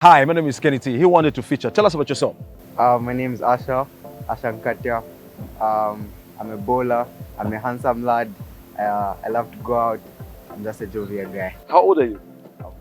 Hi, my name is Kenny T. He wanted to feature. Tell us about yourself. My name is Asha Nkatia. I'm a bowler. I'm a handsome lad. I love to go out. I'm just a jovial guy. How old are you?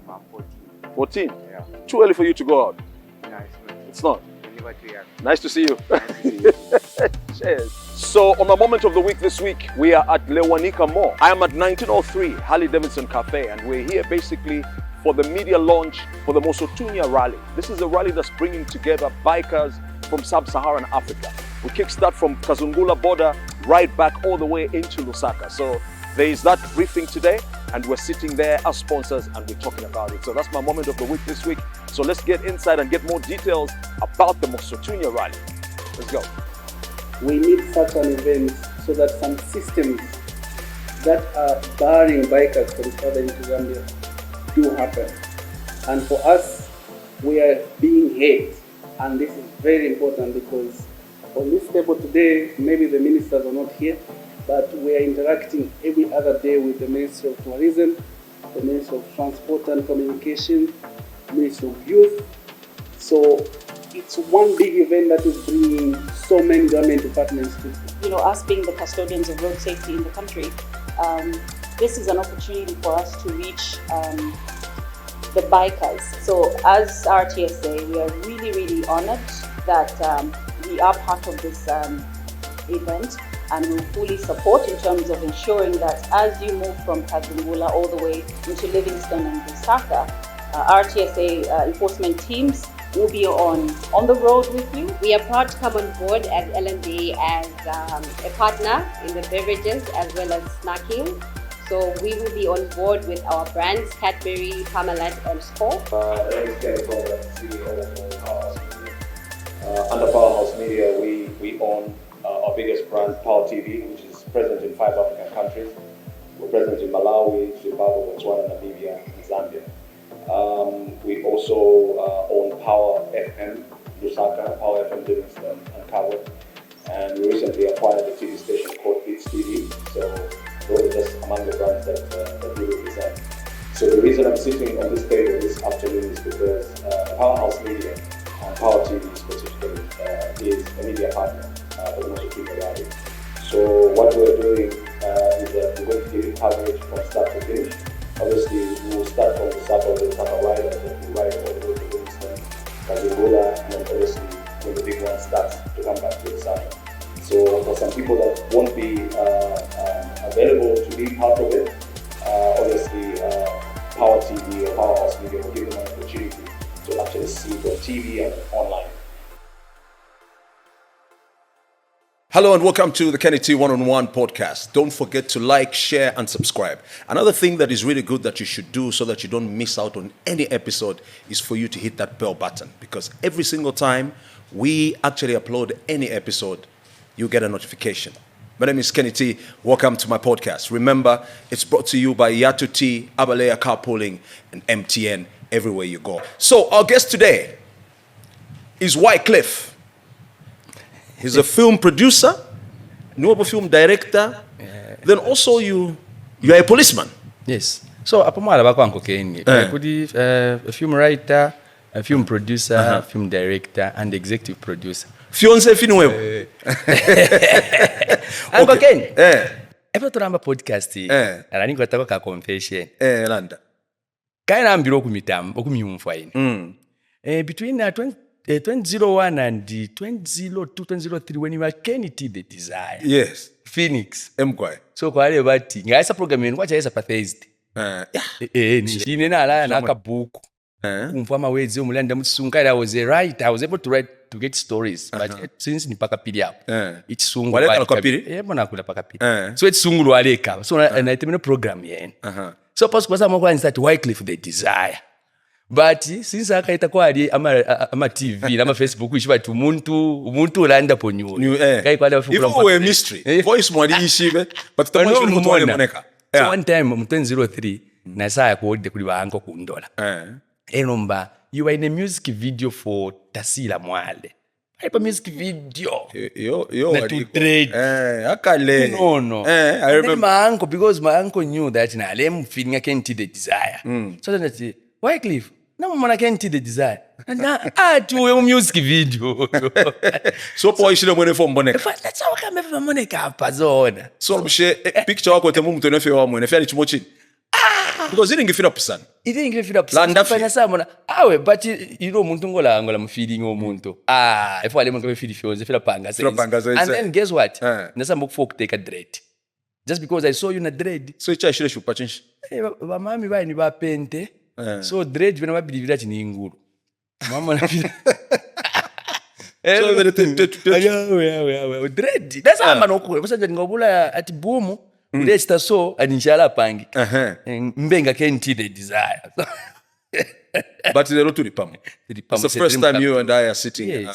I'm 14. 14? Yeah. Too early for you to go out? No, It's not? Never too young. Nice to see you. Nice to see you. Cheers. So, on my moment of the week this week, we are at Lewanika Mall. I am at 1903 Harley Davidson Cafe, and we're here basically for the media launch for the Mosotunya rally. This is a rally that's bringing together bikers from sub-Saharan Africa. We kickstart from Kazungula border right back all the way into Lusaka. So there is that briefing today, and we're sitting there as sponsors and we're talking about it. So that's my moment of the week this week. So let's get inside and get more details about the Mosotunya rally. Let's go. We need such an event so that some systems that are barring bikers from traveling to Zambia do happen. And for us, we are being heard. And this is very important because on this table today, maybe the ministers are not here, but we are interacting every other day with the Ministry of Tourism, the Ministry of Transport and Communication, Ministry of Youth. So it's one big event that is bringing so many government departments to. Us being the custodians of road safety in the country, this is an opportunity for us to reach the bikers. So as RTSA, we are really, really honored that we are part of this event, and we fully support in terms of ensuring that as you move from Kazungula all the way into Livingston and Lusaka, RTSA enforcement teams will be on the road with you. We are proud to come on board as LND as a partner in the beverages as well as snacking. So we will be on board with our brands, Cadbury, Parmalat and Sport. My name is Kenny Mwamba, CEO of Powerhouse Media. Under Powerhouse Media, we own our biggest brand, Power TV, which is present in 5 African countries. We're present in Malawi, Zimbabwe, Botswana, Namibia, and Zambia. We also own Power FM, Lusaka, Power FM Livingston, and Cabo. And we recently acquired a TV station called It's TV. So those are just among the brands that we represent. So the reason I'm sitting on this table this afternoon is because Powerhouse Media and Power TV specifically is a media partner for the Mosotunya rally. So what we're doing is that we're going to give you coverage from start to finish. Obviously, we will start from the Sapa riders that we ride all the way to Livingston, Kazungula, and then obviously when the big one starts to come back to the Sapa. So for some people that won't be available to be part of it, obviously Power TV or Powerhouse Media will give them an opportunity to actually see it on TV and online. Hello and welcome to the Kenny T One-on-One podcast. Don't forget to like, share, and subscribe. Another thing that is really good that you should do so that you don't miss out on any episode is for you to hit that bell button, because every single time we actually upload any episode, you get a notification. My name is Kenny T. Welcome to my podcast. Remember, it's brought to you by Yatu T, Abalea Carpooling, and MTN everywhere you go. So our guest today is Wyclif. He's a film producer, new film director. Then also you are a policeman. Yes. So hapo mara bakwangu Kenny. Kudi a film writer, a film producer, film director, and executive producer. Fiance finwewe. Uncle Kenny. Ever turamba podcast. Arani kwatako ka confession. Landa. Kaina ambiro okumiyumfa ine. Between 2001 and 2002, 2003, when you were Kenny T the Desire. Yes. Phoenix. Mkwai. So kwa wale bati, ngaisa program yenu kwa chaisa pa Thursday. Nishine na ala na kabuku. Umfama wezi umulanda mutsunga. I was a writer. I was able to get stories. But since ni paka pili hapo. It's sungu. Wale kana kwa pili? Mwana kula paka pili. So it's sungu wale ka. So na itemino program yenu. So pasu kwa sababu kwa start Wyclif the Desire. But since akaita kwa ali ama TV ama Facebook ishibati umuntu ulanda po new kai kwa fukula mpa if mystery voice mwali ishibe but tamashi umuntu wale moneka. So one time mu 2003 na saa kuode kuli banko kundola enomba you were in a music video for Tasila Mwale. Hyper music video. Yo na to trade. Akale. No. I remember my uncle, because my uncle knew that na lem feeling Kenny T the Desire. So then I say, Wyclif, namumona can't the desire ati uwe music video so po ishile mwene fo mboneka let's how come ever moneka apa zona so mshe picture wako temu mtu nefe wa mwene fya ni chimochi because it ngifira pisana landa fanya samona awe but you know muntu ngola mu feeling omuntu if wale mwe feel feels feel panga and then guess what nasamba ukufo take dread just because I saw you na dread so icha shile shupa chinshi ba mami ba ni ba pente so dread bena babilivira chini inguru mama na feel so dread that's amba nokho basanje ngobula ati boom Lesta so anishala pangi. Mbenga can't the desire. But the rotu ripam. It's the first time you and I are sitting,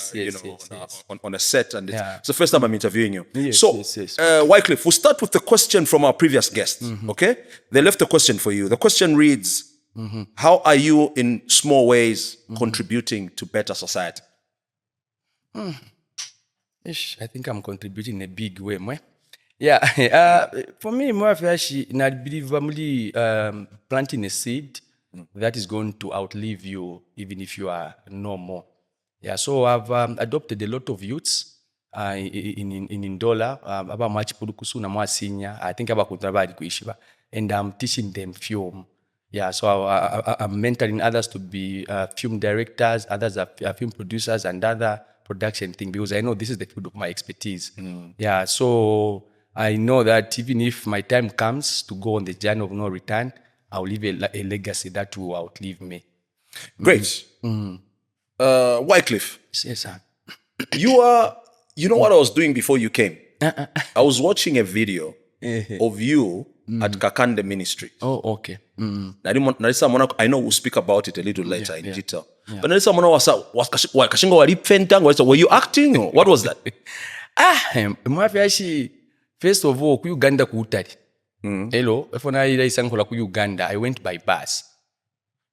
on a set, and it's the first time I'm interviewing you. Wyclif, we'll start with the question from our previous guest. Okay, they left a question for you. The question reads: how are you, in small ways, contributing to better society? I think I'm contributing in a big way, man. Yeah, for me, Mwape, I believe I'm planting a seed that is going to outlive you, even if you are no more. Yeah, so I've adopted a lot of youths in Ndola, about much purukusu na mwa senior. I think about kutrabadi kuishiba, and I'm teaching them film. Yeah, so I'm mentoring others to be film directors, others are film producers, and other production thing, because I know this is the field of my expertise. Yeah, so I know that even if my time comes to go on the journey of no return, I'll leave a legacy that will outlive me. Great. Wyclif. Yes, sir. You know what I was doing before you came? I was watching a video of you at Kakande Ministry. Oh, okay. I know we'll speak about it a little later in detail. But were you acting or what was that? First of all, Uganda kuutari. Hello, if I Uganda, I went by bus.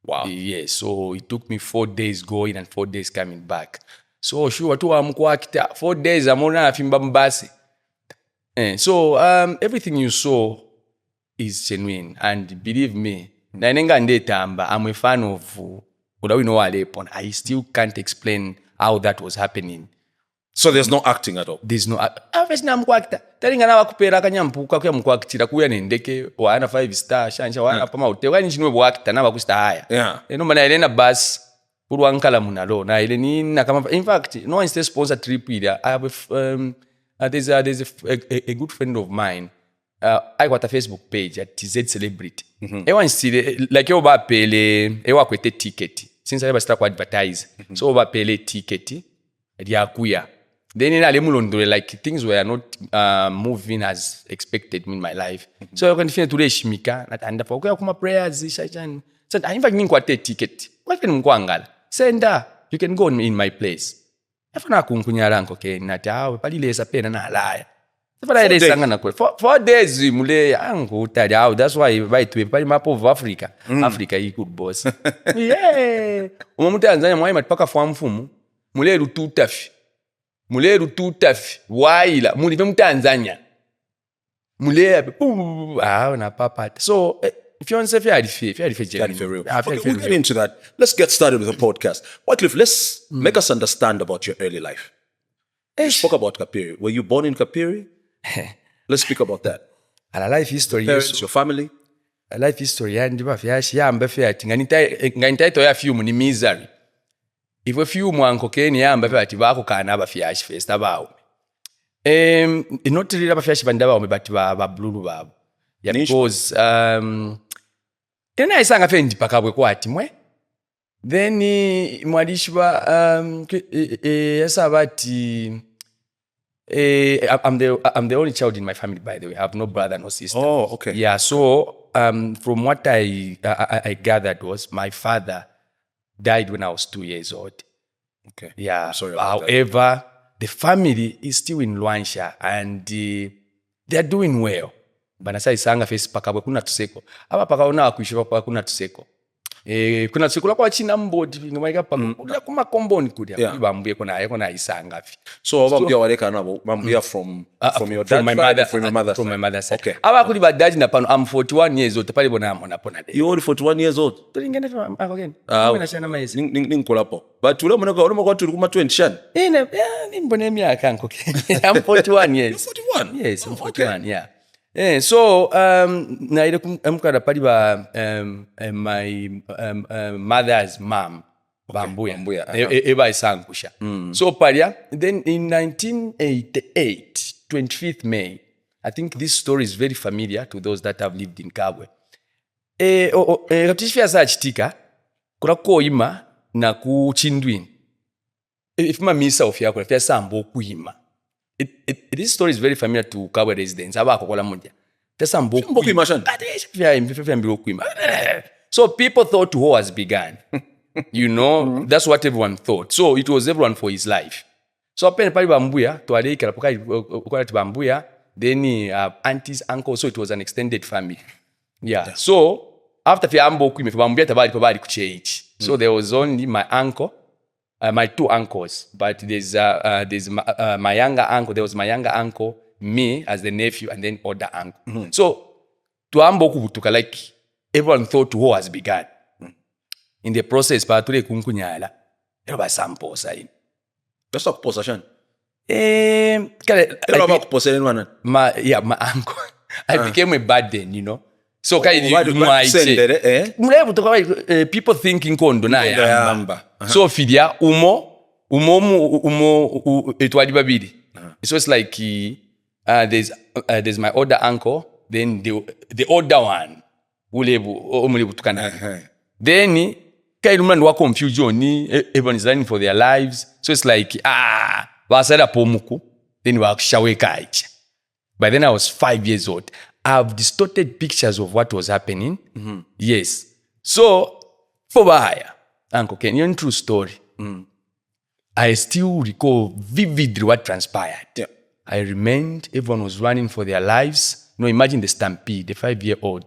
Wow. Yes, so it took me 4 days going and 4 days coming back. So sure, 4 days I'm on a basi. So everything you saw is genuine, and believe me, I'm a fan of I still can't explain how that was happening. So there's no acting at all? There's no obviously I'm kwakita. Taringa na wakupera kanyampuka kwa mkwakitira kuya nendeke wana 5 star shansha wana pama hotel wani chinwe bwakita na bakusta haya. Yeah. Eno mana ile na bus urwankala munalo na ile ni na kama in fact no one is sponsor trip ile. I have there's a good friend of mine. I got a Facebook page at TZ Celebrity. Everyone see like you ba pele ewa kwete ticket. Since I start to advertise. So ba pele ticket ya kuya. Then in Alemulondole, like things were not moving as expected in my life. So I continued to reach Mika and for kuma prayers. Said in fact ninkwate ticket. What can mkwangala? Senda, you can go in my place. Efana kunkunyaranko ke natawe palilesa pena na alaya. 4 days mule angu tadi. That's why right we pali map of Africa. Africa is good boss. Yeah. Umamu Tanzania mwaima paka fwa mfumu. Mule rututafi waila mulive mu Tanzania mule na papa. So if you want to say very real. Okay, we'll get into that. Let's get started with the podcast. Wyclif, let's make us understand about your early life. You spoke about Kapiri. Were you born in Kapiri? Let's speak about that. A life history. Parents, your family. A life history and yamba fiat nganitaito ya film ni misery. If a few mwanko keni yamba fiat bako kana ba fiash first about. Not really ba fiash bandaba but ba blue babo. Yeah, because ina isanga fendi pakabwe kwati mwe. Then mwadishwa yasabati I'm the only child in my family, by the way. I have no brother, no sister. Oh, okay. Yeah, so from what I gathered was my father died when I was 2 years old. Okay. Yeah. I'm sorry about However, the family is still in Luansha and they're doing well. Banasa isanga face pakabwe kuna tuseko. Aba pakaona akuishiwa kwa kuna tuseko. kuna sikula kwa china mbodi ngamaika pa kulia kuma komboni kulia Yeah. bambuye kuna isanga fi. So bambuya waleka nabo bambuya from your dad from my side, mother, from your mother from side. my mother's side. Okay. Aba kuli badaji na pano I'm 41 years old pali bona amona pona de. You only 41 years old. Tulingene again. Mwana shana maezi. Ninkolapo. But ule mwana kwa tuli kuma 20 shan. Ni mbone miaka anko. I'm 41 years. 41. Yes, I'm 41, yeah. So na ile kumkada pali ba my mother's mom Bambuya. Eba isangusha. So palia, then in 1988, 25th May, I think this story is very familiar to those that have lived in Kabwe. Katishifi asa chitika, kura koima na kuchindwini. If ma misa ofia kura fia sambo kuima. This story is very familiar to Kabwe residents. Aba kokola moja. Fia sambo kuima. Fia mbigo kuima. So people thought war has begun. You know, that's what everyone thought. So it was everyone for his life. So apene pali bambuya, tuwale ikala poka bambuya, then aunties, uncles, so it was an extended family. Yeah. So after fiambo kuime bambuya tabali kuchange. So there was only my uncle, my two uncles, but there's my younger uncle. There was my younger uncle, me as the nephew, and then older uncle. So tuambo kubutuka, like everyone thought war has begun. In the process, patule kunkunyala. Ero basamposa in. That's not possession. My uncle. I became a burden, you know. So people thinking kondo na yamba. So fidia umo etwadi babidi. So it's like there's my older uncle, then the older one ulebu tukana. Then Kailumland wa confusion everyone is running for their lives. So it's like wasada pomuku then wakshaweka ichi. By then I was 5 years old. I've distorted pictures of what was happening. Yes. So for Bahaya, Uncle Ken, you're true story. I still recall vividly what transpired. Yeah. I remained, everyone was running for their lives. No, imagine the stampede, the 5-year-old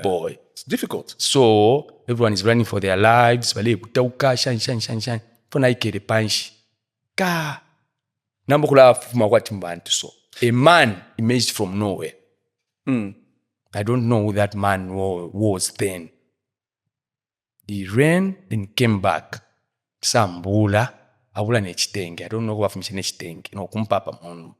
boy. It's difficult. So everyone is running for their lives. Bale butauka shan. Fona ikere panshi. Ka. Nambo kula fuma kwa timbantu so. A man emerged from nowhere. I don't know who that man was then. He ran, then came back. Sambula. Abula nechitenge. I don't know who afumisha nechitenge. No kumpapa monu.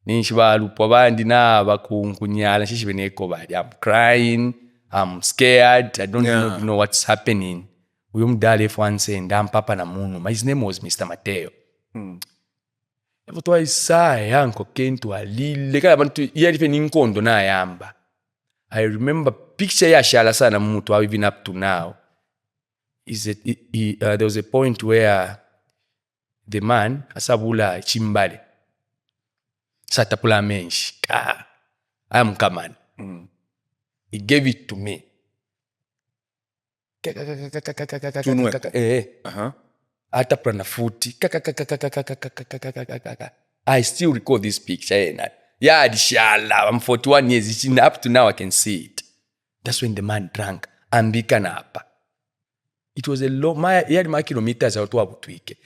Nishiba lupo bandi na bakunkunyala. Shishibe neko badi. I'm crying. I'm scared. I don't know what's happening. Uyumdale fwanse ndampapa na munu. His name was Mr. Mateo. Evo isaya yanko kentu alile kala bantu yalife ninkondo na yamba. I remember picture ya shala sana mutu how even up to now. There was a point where the man asabula chimbale. Satapula menshi. I'm coming. He gave it to me. Atapra na futi. I still recall this picture. Yeah, I'm 41 years. Up to now I can see it. That's when the man drank. Ambika na apa. It was a long, my kilometers out of tweak.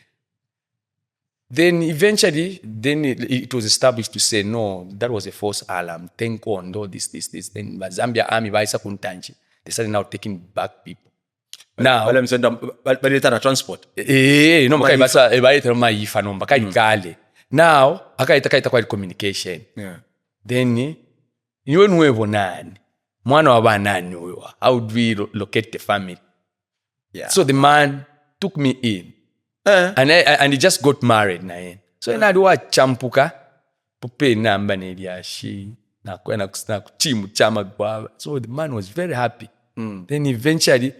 Then eventually, it was established to say, no, that was a false alarm. Thank God, no, this. Then Zambia army, they started now taking back people. Now, But they transport. Now, akaita kwa communication. Yeah. Then, you know nani. Mwana wa banani uyo. How do we locate the family? Yeah. So the man took me in. And he just got married na yeye. So inaduwa champuka pupe namba niliashi na kwenda kuchimu chama kwa. So the man was very happy. Then eventually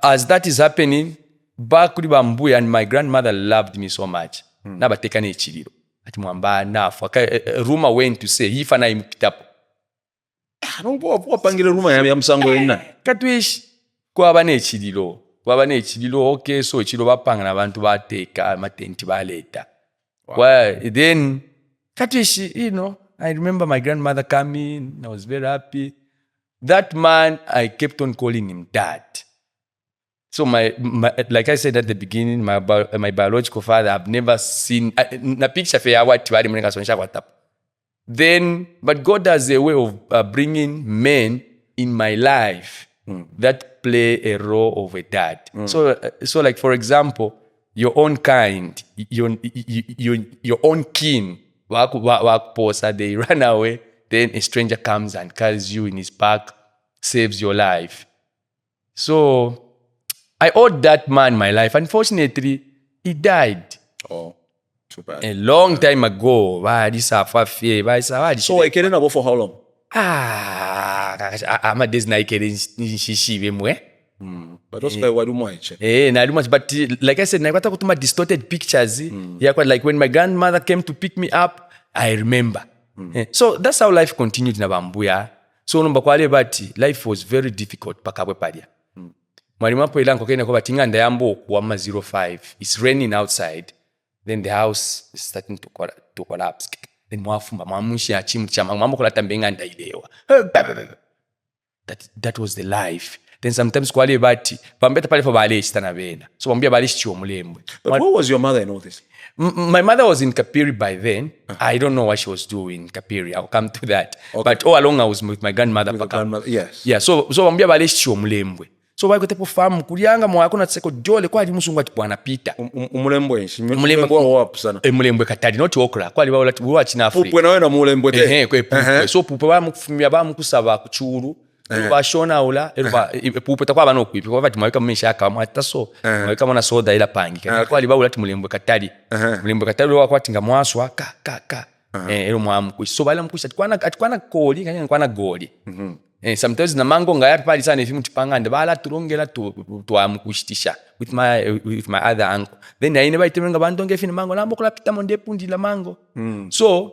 as that is happening back kuli bambuya, and my grandmother loved me so much. Na bateka ne chiliro. Ati Mwamba nafu. Rumor went to say hifa na imkitapo. Wapangile rumor ya msango yena. Katwish kwa bane chiliro. Okay, so chilo bapanga na bantu bateka matenti baleta. Well, then Katishi, I remember my grandmother coming. I was very happy. That man, I kept on calling him dad. So my like I said at the beginning, my biological father, I've never seen na picture for what bali Mulenga sonisha kwa tap. Then, but God has a way of bringing men in my life that play a role of a dad. So like for example, your own kind, your own kin, they run away. Then a stranger comes and carries you in his back, saves your life. So I owed that man my life. Unfortunately, he died. Oh, too bad. A long time ago. So I can't know for how long? I'm a Disney kid. But that's why do much. Not much. But like I said, I got my distorted pictures. Yeah, like when my grandmother came to pick me up, I remember. So that's how life continued in Bambuya. So life was very difficult. Mwalimu hapo ilango kene kwa batinga ndayambo kwa 05. It's raining outside. Then the house is starting to collapse. Then mwafumba mwamushi ya chimu chama mwambo kulata mbenga ndailewa. That was the life. Then sometimes kwa wale bati bambeta pale for baleshi tana bena. So bambia baleshi chiwo mulembwe. But what was your mother in all this? My mother was in Phiri by then. I don't know what she was doing in Phiri. I'll come to that. Okay. But all along I was with my grandmother. With grandmother, yes. Yeah, so bambia baleshi chiwo mulembwe. So why go famu kulianga mwako na tseko jole kwa musungu ati bwana Peter. Mulembwe wapi sana? Mulembwe katali not okra. Kwa liba ulati buwa china Afrika. Pupwe nawe na mulembwe te. Kwe. So pupwe wa mukufumia ba mukusaba kuchuru. Ba shona ula pupwe takwa bano kwipi kwa vati mweka mmesha aka mwata so. Mweka mwana soda ila pangi. Kwa liba ulati mulembwe katali. Mulembwe katali wa kwa tinga mwaswa ka. Ero mwamukushi. So bala mkushi atikwana koli kanya kwana goli. Sometimes na mango ngaya pali sana ifi mutipangande bala turongela to amkushitisha with my other uncle. Then I never itemenga bantu ngefi mango nambo kula pita monde pundi la mango. So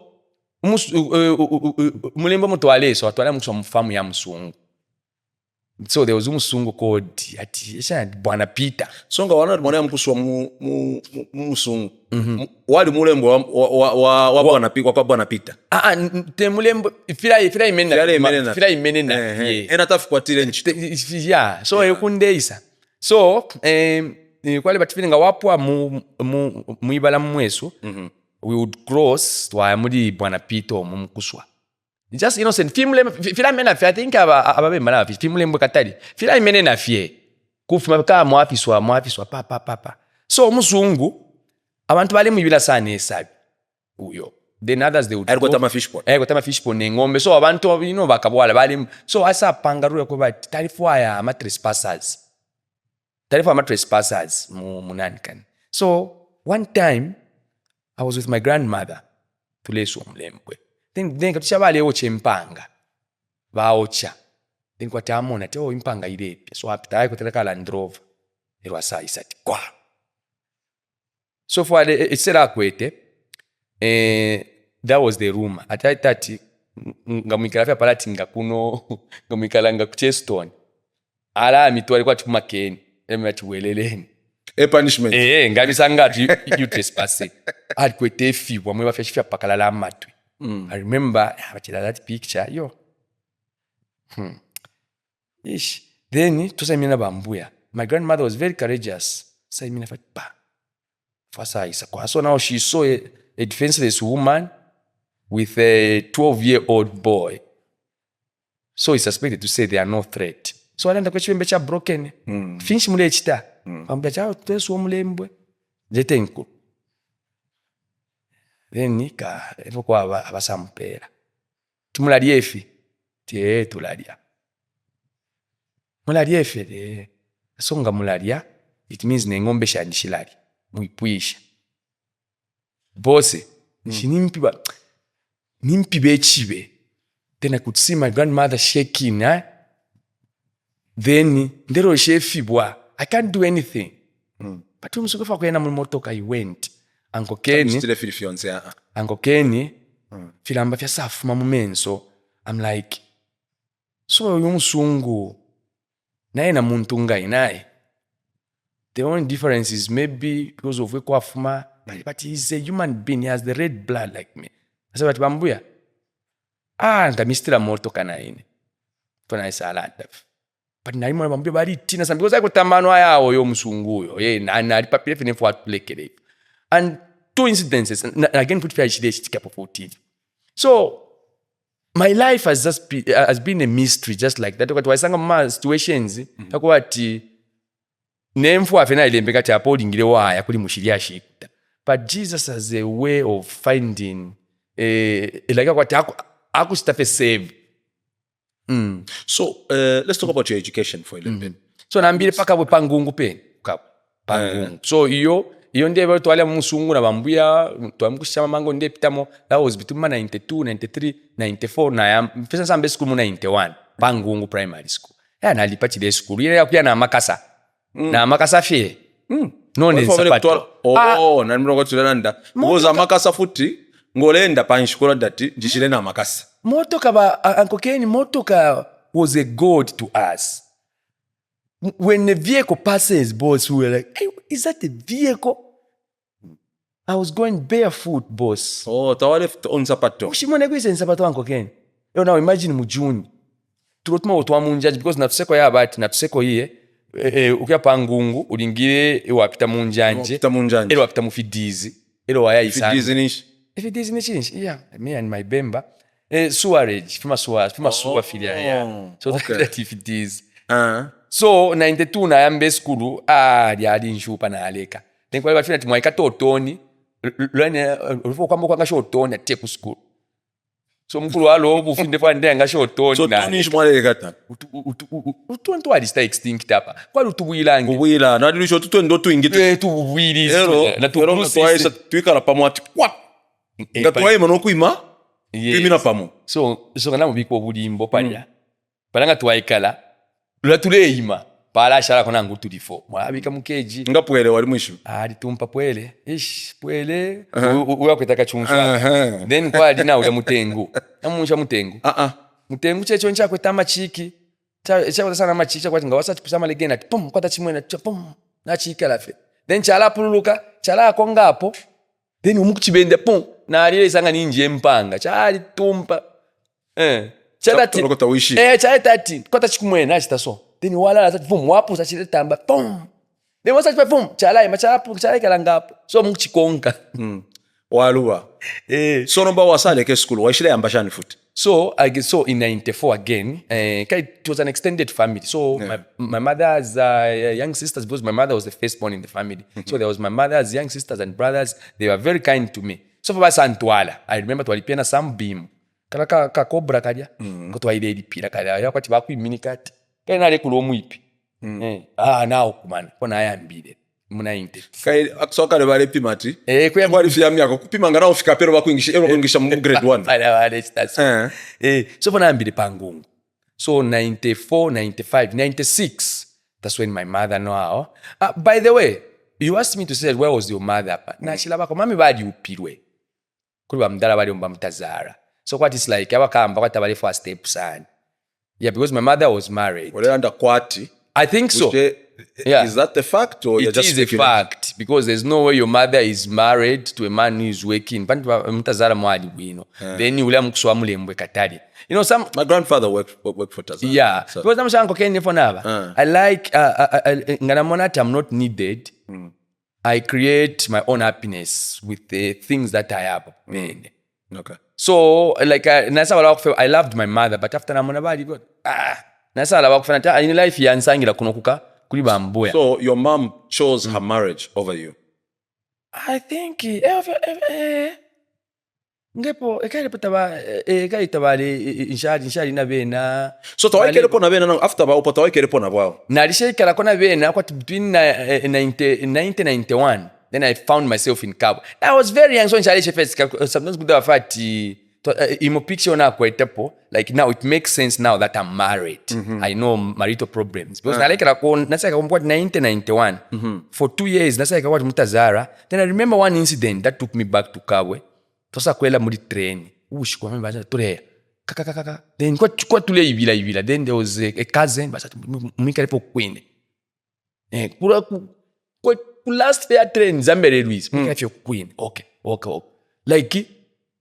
mulembo mutwale so atwala mkuswa mfamu ya msungu. So there was musungu called ati bwana Peter. So nga wana mwana mkuswa musungu. Wali mulembo wa bwana Peter kwa bwana Peter. Te mulembo fira imenena. Ena tafu kwa tile nchi. Yeah, so ekundeisa. So kwale batifilinga wapwa muibala mwesu. We would cross to muri bwana Peter mumkuswa. Just innocent. Fila mena fie. I think ababe mala fie. Fimulembo katali. Fila imenena fie. Kufuma ka mwafiswa pa. So musungu abantu bali mwibila sana esabi. Uyo. Then others they would got a fish pond. Got a fish pond ngombe. So abantu bakabwala bali. So asa pangaru ko ba tarifu ya ama trespassers. Munani kan. So one time I was with my grandmother tuleso mlembwe. Then katisha bale oche mpanga. Baocha. Then kwa tamona te impanga ilepi. So apita ko teleka Land Rover. Ero asai sati kwa. So for the sera kwete that was the room. Atati ngamikala fa palati ngakuno ngamikala ngakucheston. Ala mitwali kwa tumakeni. Emati weleleni. A punishment. Ngabisanga you trespassing. Kwete fi wa mwe bafya pakala la matwi. I remember that picture. Ish. Then to say mina bambuya. My grandmother was very courageous. Say mina fat pa. Fasa isa kwa. So now she saw a defenseless woman with a 12-year-old boy. So he suspected to say they are no threat. So alenda kwa chimbecha broken. Finish mule chita. Bambuya chao teso mulembwe. Jetenku. Then nika evo kwa abasampera. Tumulalie efi. Tie tulalia. Mulalie efi de. Songa mulalia. It means ngombe shandishilali. Muipuisha. Bose. Nimpibe chibe. Then I could see my grandmother shaking. Then ndero shefi bwa. I can't do anything. But umusukufa kwa yena mulimotoka I went. Uncle Kenny, filamba fya safu mamumenso. I'm like, so yumusungu naye na muntu ngai naye. The only difference is maybe because of wekwafuma, but he's a human being. He has the red blood like me. I said, bambuya. Ngamistira moto kana ine. Fona isa alanda. but nali mwana bambia bali tina some because I got tamano ayawo yo musungu yo na alipapire fine for plekere and 2 incidences and again put fair chile chikapo 14 so my life has been a mystery just like that because wasanga ma situations takwati nemfu afena ilembe kati apo lingire waya kuli mushiria shikta but Jesus has a way of finding like kwati akustafe save. So let's talk about your education for a little bit. So nambire paka bwe pangungu pe pangungu so iyo ndebe twale musungu na bambuya twamukushama mango ndepitamo that was between 92 93 94 na ya pesa sambe school mu 91 pangungu primary school nalipa chile school ile yakuya na makasa na makasa fie none sapato na mrongo tulanda ngoza makasa futi ngolenda panshikola dati njishile na makasa motoka ba Uncle Ken motoka was a god to us. When the vehicle passes, boss, we were like, hey, is that a vehicle? I was going barefoot, boss. Tawale on sapato. Ushimone kwise nsapato Uncle Ken. Now imagine mujuni. Turotuma otwa munjaji because natuseko ya bati natuseko hiye ukia pangungu ulingire wapita munjanje. Elo wapita mufidizi. Elo waya isanga. Fidizi nish. Yeah, me and my bemba. Suarage, fima suwa filia, yeah. So okay. That if it is. So, 92 na yambe skulu, yadi nshupa na aleka. Then kwa wafina timwaika totoni, lwane, ulifo kwa mbuka nga shotoni, teku skulu. So, mkulu walo, ufinde kwa nde nga shotoni. So, toni ishmwale gata? Utuantu walista extinct hapa. Kwa utuwilangi. Uwila, na dilisho tutu ndo tu ingiti. Tuwili. Ero, natuwaisa, tuikala pamuati, kwa? Ngatuwae manokuima? Yes. So kana mubiko bulimbo palya. Palanga tuwaikala. Lula tuleima. Pala shala kona ngutulifo. Mwabika mukeji. Ngapwele wali mwisho. Tumpa pwele. Pwele. Uwa kwetaka chumfa. Then kwa dina ule mutengu. Namusha mutengu. Mutengu checho ncha kwetama chiki. Cha sana machiki kwa ngawasa tupusama legena. Pum kwata chimwena pum. Na chiki lafe. Then chala pululuka, chala kongapo. Then umukuchibende pum. Na alile isanga ninje mpanga chali tumpa chalati chali tati kota chikumwe na chitaso then wala tati pum wapu sachile tamba pum then wasa chipa pum chala machapu chala kalangapo so mukuchikonka waluwa so nomba wasale ke school waishile ambashani futi so I guess so in 94 again it was an extended family so my mother's young sisters because my mother was the firstborn in the family so there was my mother's young sisters and brothers they were very kind to me. So for Santwala, I remember twalipia na Sambeam. Kala ka cobra kaja. Ko twaile lipira kala. Ya kwati baku iminikati. Kana le kulo muipi. Now kumana. Kona ayambide. Muna inte. Kai aksoka le bale pimati. Kwa mwali fiamu yako kupima ngana ufika pero bakuingisha mu grade 1. Wale stats. So for ayambide pangungu. So 94, 95, 96. That's when my mother know. By the way, you asked me to say where was your mother? Na shilaba ko mami badi upirwe. Kuli mdala bali mutazara. So what is like abakamba kwata bali for step son. Yeah, because my mother was married. Were under kwati? I think so. Is that the fact or you're just speaking? It is a fact because there's no way your mother is married to a man who is working. Pantu mutazara mwali wino. Then ule mkuswa mulembwe katali. You know my grandfather worked for Tazara. Yeah. So. Because I'm saying okay for never. I like nganamonata I'm not needed. I create my own happiness with the things that I have. Okay. So, like, I loved my mother, but after I'm on a body, God, in life, so, your mom chose her marriage over you? I think, inshari na bena. So tawaikele pona bena na after ba tawaikele pona bwao. Na lishekala kona bena kwa between 1991 then I found myself in Cabo. I was very young so inshari first sometimes good afati imo picture na kwa etapo like now it makes sense now that I'm married. I know marital problems because nalekala ko nasaka kwa 1991 for 2 years nasaka kwa mutazara then I remember one incident that took me back to Cabo. Tosa kwela muri train ushikwa mimi baza turea kaka then kwa tule ibila then there was a cousin baza mumika lepo kwende kula ku last fair train Zambere Luis mumika fyo kwende okay like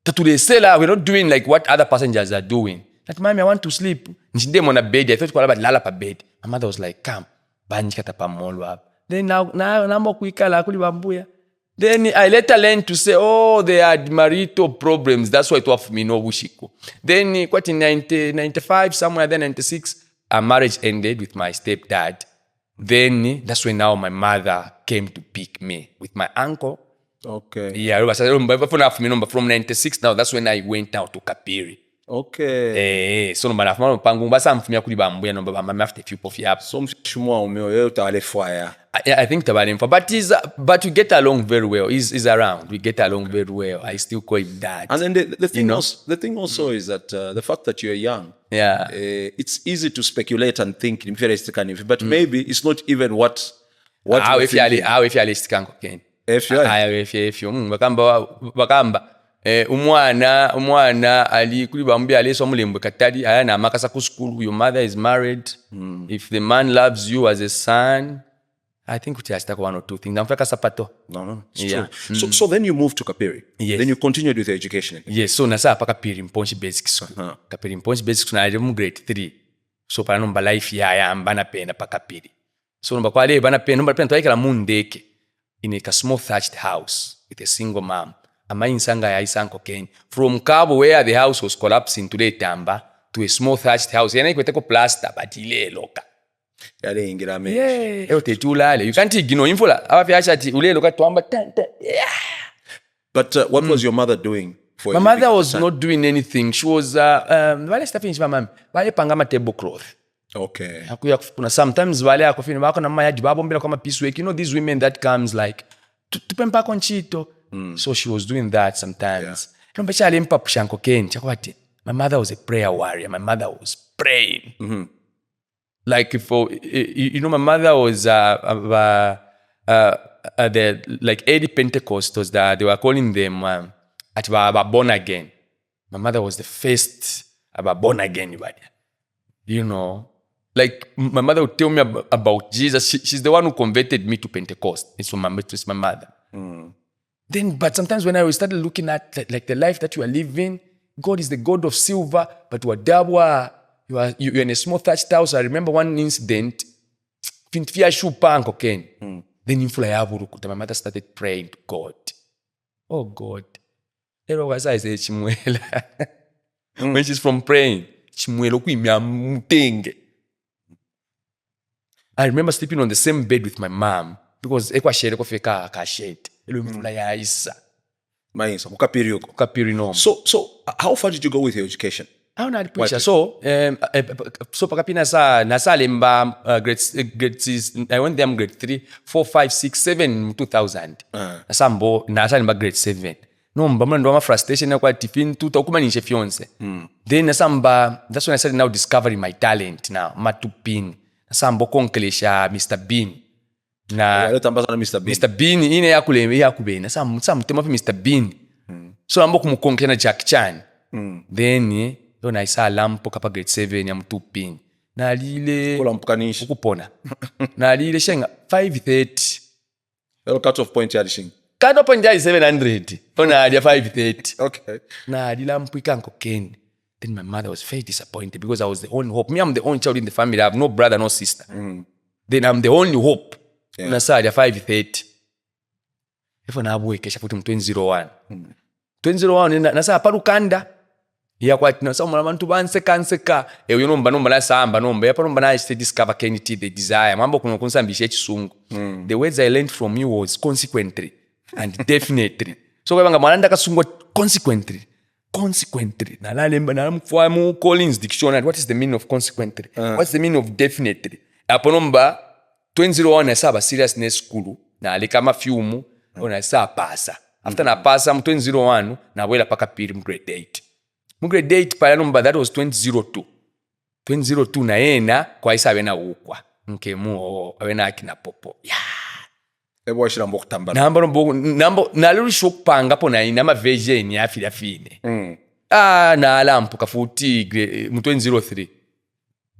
tatule sela we're not doing like what other passengers are doing that mommy I want to sleep njinde mona bed I thought kwa lala pa bed My mother was like, come, banjikata pamolo up. Then now kuikala kuli bambuya. Then I later learned to say, oh, they had marital problems. That's why it was me no wushiko. Then quite in 95, somewhere then 96, our marriage ended with my stepdad. Then that's when now my mother came to pick me with my uncle. Okay. Yeah, from 96 now, that's when I went now to Kapiri. Okay. So after a few puffy-ups. So I think but we get along very well. He's around. We get along very well. I still call him dad. And then the thing also is that the fact that you're young, it's easy to speculate and think, but maybe it's not even what if umwana ali kuli bambi aleso mulembwe katali aya na makasa ku school, your mother is married. If the man loves you as a son, I think we just one or two things. No, it's true. So then you moved to Kapiri. Yes. Then you continued with your education again. Yes, so nasa pa Kapiri Mponchi Basic School. Kapiri Mponchi Basic School na grade 3. So para nomba life ya mbana pena pa Kapiri. So nomba kwa le bana pena twaikala mundeke in a small thatched house with a single mom. Ama insanga ya isanko Kenya. From Cabo, where the house was collapsing to the Tamba, to a small thatched house. Yana ikweteko plaster, but ile loka. Yale ingira me. Yeah. Eote tulale. You can't ignore infula. Awa fiashati ule loka tuamba. Yeah. But what was your mother doing for you? My mother was not doing anything. She was, wale staffing mama, wale pangama tablecloth. Okay. Sometimes wale akofini wako na maya jibabo mbila kama piecework. You know these women that comes like, tupempa konchito. So she was doing that sometimes. My mother was a prayer warrior. My mother was praying. Like my mother was the like 80 Pentecostals that they were calling them at born again. My mother was the first born again. You know, like my mother would tell me about Jesus. She's the one who converted me to Pentecost. It's my mother. Then, but sometimes when I started looking at like the life that you are living, God is the God of silver, but you're in a small thatched house. I remember one incident. Then my mother started praying to God. Oh God. When she's from praying, I remember sleeping on the same bed with my mom because So how far did you go with your education? So pakapina nasa lemba grade I went them grade 3, 4, 5, 6, 7 2000. Nasa lemba grade 7. No mbamna ndo frustration ya kwa tifin tuta ukumanishe fiance. Then nasamba that's when I started now discovering my talent now. Matupin. Nasamba konkelesha Mr. Bean. Mr. Bean ine yakube na some tema Mr. Bean. So ambo kumukonke na Jack Chan. Then na isa lampo kapa grade 7 ya mtupin. Na lile ukupona. Na lile shenga 530. Well, cut off point ya shinga. Cut off point ya 700. Ona adia 530. Okay. Na lile lampo ikanko Ken. Then my mother was very disappointed because I was the only hope. Me, I'm the only child in the family. I have no brother, no sister. Then I'm the only hope. Nasadia 530. Ifo na abuwekesha futi 2001. 2001 nasa parukanda. Ya kwa nasa mwantu banseka. Eyo nomba la samba nomba. Ya parumba na I discover Kenity the desire. Mambo kunokunsa mbishe chisungu. The words I learned from you was consequently and definitely. So kwa mwananda kasungwa consequently. Na mfuamu Collins dictionary. What is the meaning of consequently? What's the meaning of definitely? Apo nomba 2001 nasaba seriousness school na alika mafyumu ona sa pasa. After na pasa 2001 na wela paka Phiri grade 8. Grade 8 pala nomba that was 2002. 2002 na yena kwa isa wena ukwa. Nkemu wena akina popo. Ebo ashira mbo kutambala. Nambo naluri shokupanga po na ina ma version ya filafine. Na alampo kafuti 2003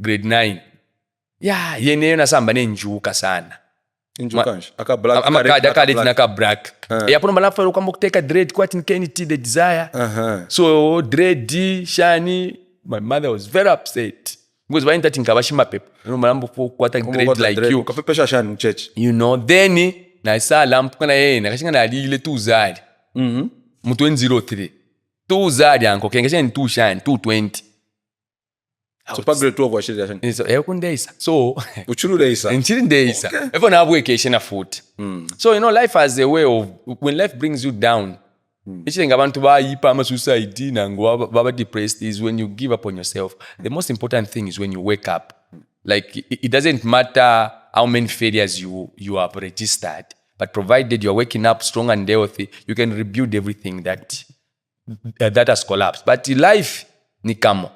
grade 9. Yene nasamba nenjuka sana. Injukanje aka black aka black. Yapo nomba lafa kwamba kuteka dread kwa Kenity the desire. So dread shani my mother was very upset. because why not ngaba Mwape no malambo kwata grade like you kapepesha shani church you know then na sala mpaka na yena kashinga na lile tuzali mu 2003 tuzali anko kengesha ni 2 shine 220 so pa grade 12 washiri shani so ekundeisa so uchuludeisa nchirindeisa evo na abwekeshe na foot so you know life has a way of when life brings you down ichenga abantu bayipa ama suicide nango baba depressed is when you give up on yourself. The most important thing is when you wake up. Like it doesn't matter how many failures you have registered, but provided you're waking up strong and healthy, you can rebuild everything that has collapsed. But life ni kamo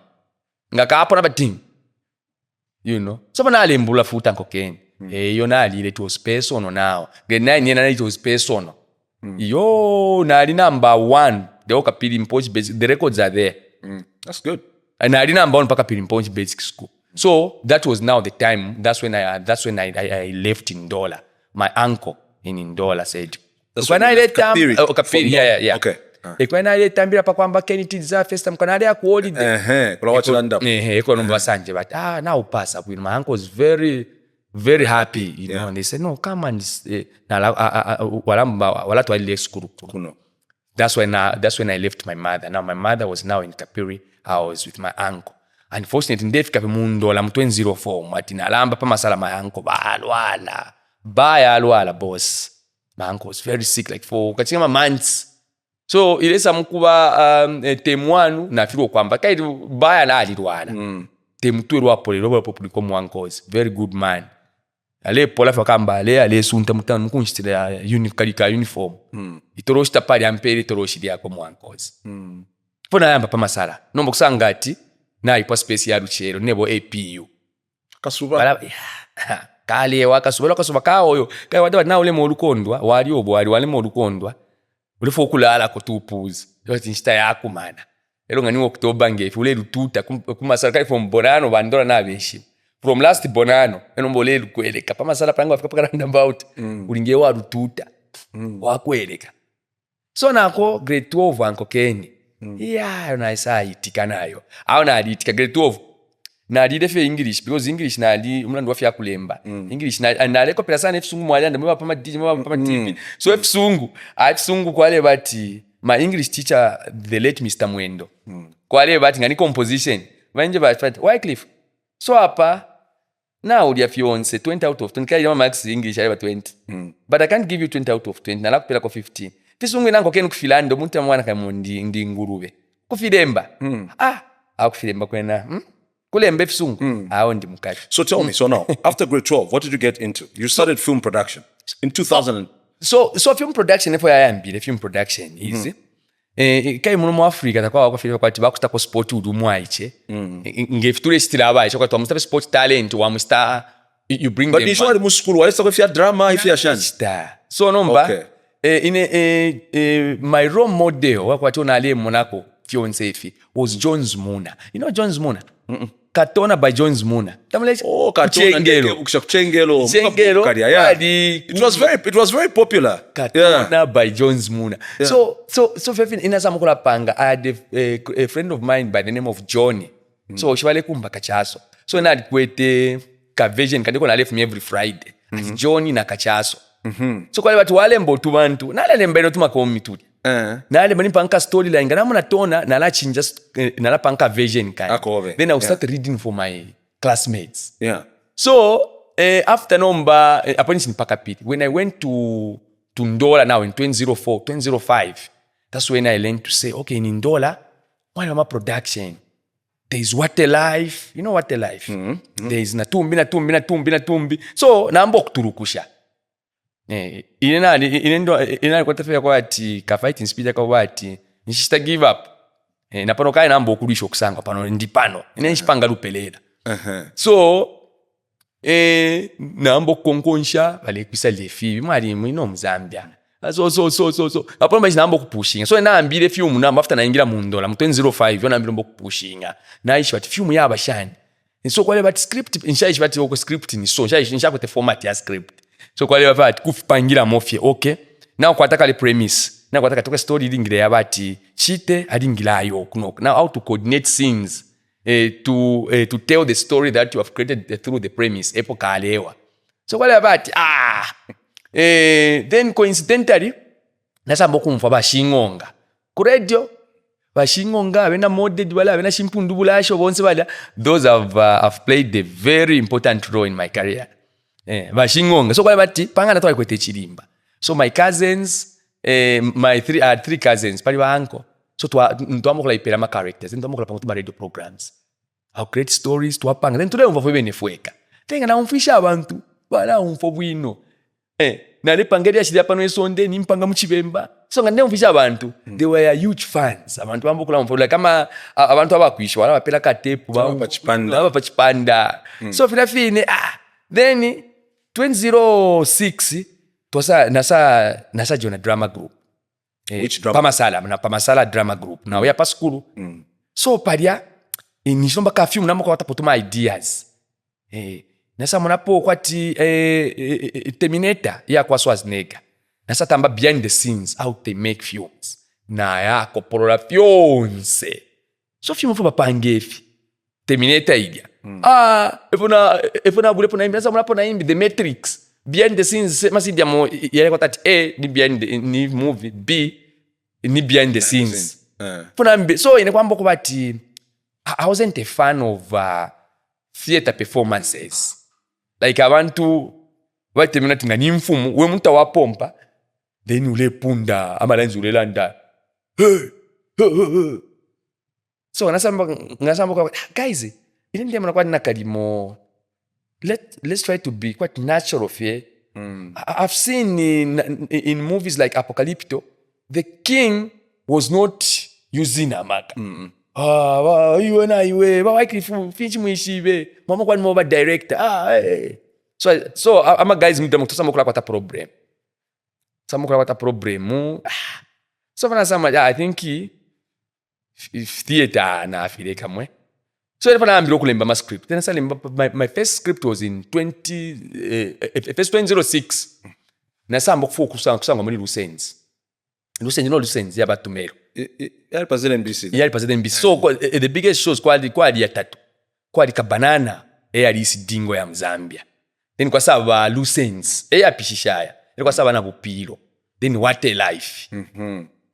ngaka hapo na bating, you know, so bana alembula futa nkokeni yona ali it was personal now get 9 yena it was personal. Yo nali number 1 the okapiri mponchi basic, the records are there. That's good. And nali number 1 paka piri mponchi basic school. So that was now the time. That's when I left in Ndola. My uncle in Ndola said, when I let Kapiri, yeah. Okay. When I let tambira pa kwamba Kennedy za first time kana ya ku holiday. Kuna watu landa. Eko nomba sanje but now pass up with my uncle was very happy, you know, and they said, no, come and wala tu alile school. That's when I left my mother. Now my mother was now in Kapiri. I was with my uncle. Unfortunately, ndefika pe mundola mu 2004 mati nalamba pa masala my uncle alwala boss. My uncle was very sick like for kachima months. So ilesa mkuba temwanu na firo kwamba kai baya na alirwana. Temtu rwapo lero populiko mu uncles, very good man. Ale pola fakamba ale sunta mutanu mukunshitira uniform. Itoroshita pali ampere itoroshidi yako mu uncles. Pona yamba pa masala. Nombo kusangati na ipo space ya ruchero nebo APU. Kasuba. Kale wakasuba kaoyo. Kai wada na ule molukondwa wali obwali wale molukondwa. Ulifo kulala ko tupuzi. Yote nshita yako mana. Elo ngani October ngefi ule lututa kumasala kai from Bonano bandora na beshi. From last Bonano enombole lukweleka pa masala pango afika pakana about ulinge wa lututa. Wakweleka. So nako grade 12 anko Keni. Yeah, na isa itika nayo. Au na itika grade 12. Na alide fe English because English na ali umlandu wafya kulemba. English na aleko pela sana efisungu mwalanda mwa pa TV. So efisungu kwale bati my English teacher the late Mr. Mwendo. Kwale bati ngani composition. Wanje bati Wyclif. So hapa now dia fiance 20 out of 20 kai max English ale 20. But I can't give you 20 out of 20. Na lakupela ko 15. Fisungu nango kenu kufilando muntu mwana kamundi ndi ngurube. Kufilemba. Akufilemba kwena. Kulembe fisungu. Hao ndi mukati. So tell me, so now after grade 12, what did you get into? You started film production in 2000. So film production efo yayambile film production is kai muno mu Africa takwa wakafika kwati bakusta ko sport udumu aiche. Ngefiture stila abaye kwa twamusta sport talent wa musta you bring but them. But you were school wale sako fia drama ifia shan. So nomba my role model wakwati onale monako fiance ifi was Jones Muna. You know Jones Muna? Katona by Jones Muna. Oh, Katona kuchengelo. Yeah. It was very popular. Katona by Jones Muna. Yeah. So fefin inasamukula panga. I had a friend of mine by the name of Johnny. So shivale kumba kachaso. So na kwete ka vision kadiko na left me every Friday. As Johnny na kachaso. So kwa watu wale mbotu bantu na le mbeno tuma komi tu. Na ale mani panka storyline ngana muna tona na la chinja na la panka vision kai. Then I will start reading for my classmates. Yeah. So after number upon paka piti when I went to Ndola now in 2004 2005 that's when I learned to say okay in Ndola why am I production there is What a Life, you know What a Life. There is natumbi so naambo kuturukusha inendo kwa tafia kwa ati ka fighting speed kwa wati nishita give up na pano kai naambo kulisho kusanga pano ndipano inenshipanga lupelera so naambo konkonsha vale kwisa lefi mwali mwino mzambia so apano mba naambo kupushinga so naambile film naambo after naingira mu Ndola mu 2005 yo naambile mbo kupushinga naishi bati film yaba shani so kwale bati script inshaishi bati oko script ni so inshakote format ya script. So kwa leo vati kufangira mofie okay now kwataka le premise now kwataka toka story lingire yabati chite alingilayo kunoka now how to coordinate scenes to tell the story that you have created through the premise epoca alewa. So kwale bati then coincidentally nasamba kumva bashingonga ku radio bashingonga abena moded bala abena shimpundu bulasho bonse bala. Those have played a very important role in my career. Bashingonga so kwale bati pangana twali kwete chilimba. So my cousins my three cousins pali ba uncle. So tuamukula ipera ma characters then tuamukula pango radio programs. I'll create stories tuapanga then today umva fwebe nefueka. Tenga na umfisha abantu bala umfo bwino. Nale pangeria shiri apa no esonde nimpanga muchibemba. So ngande umfisha abantu they were huge fans. Abantu bambukula umfo like kama abantu abakwishwa wala bapela ka tape ba pachipanda. So fine then 2006 twas nasa join drama group. Which drama? Pamasala drama group. Now we are school. So paria nishomba ka film namoko watapotuma ideas. Nasa munapo kwati Terminator ya kwa Schwarzenegger. Nasa tamba behind the scenes how they make films. Na ya koporola fionse. So film fo papangefi. Terminator idia. Efuna bule pona imbi nasa munapo na imbi The Matrix. Behind the scenes masidi yamo yale kwa tati A ni behind ni movie, B ni behind the scenes. So ine kwambo kubati I wasn't a fan of theater performances. Like abantu watemina tinga ni mfumu we muntu wapompa then ule punda amalenzi ule landa. So ngasamba kwa guys ile ndiye mnakuwa ninakalimo. Let's try to be quite natural here. I've seen in movies like Apocalypto, the king was not using a maka. You and I, Wyclif Mwamba, mama kwa mwa director. So I'm a guys mdamu to samukula kwa ta problem. Samukula kwa ta problem. So I think if theater na afile kamwe. So if I'm looking at my script, then my first script was in 2006. Nasa mbok focus kusanga muri Lusenzi. Lusenzi no Lusenzi yaba tumero. Yali pazele MBC. So the biggest shows kwa ya tatu. Kwa Banana yali dingo ya Mzambia. Then kwa saba Lusenzi apishishaya. Then kwa saba na Bupiro. Then What a Life.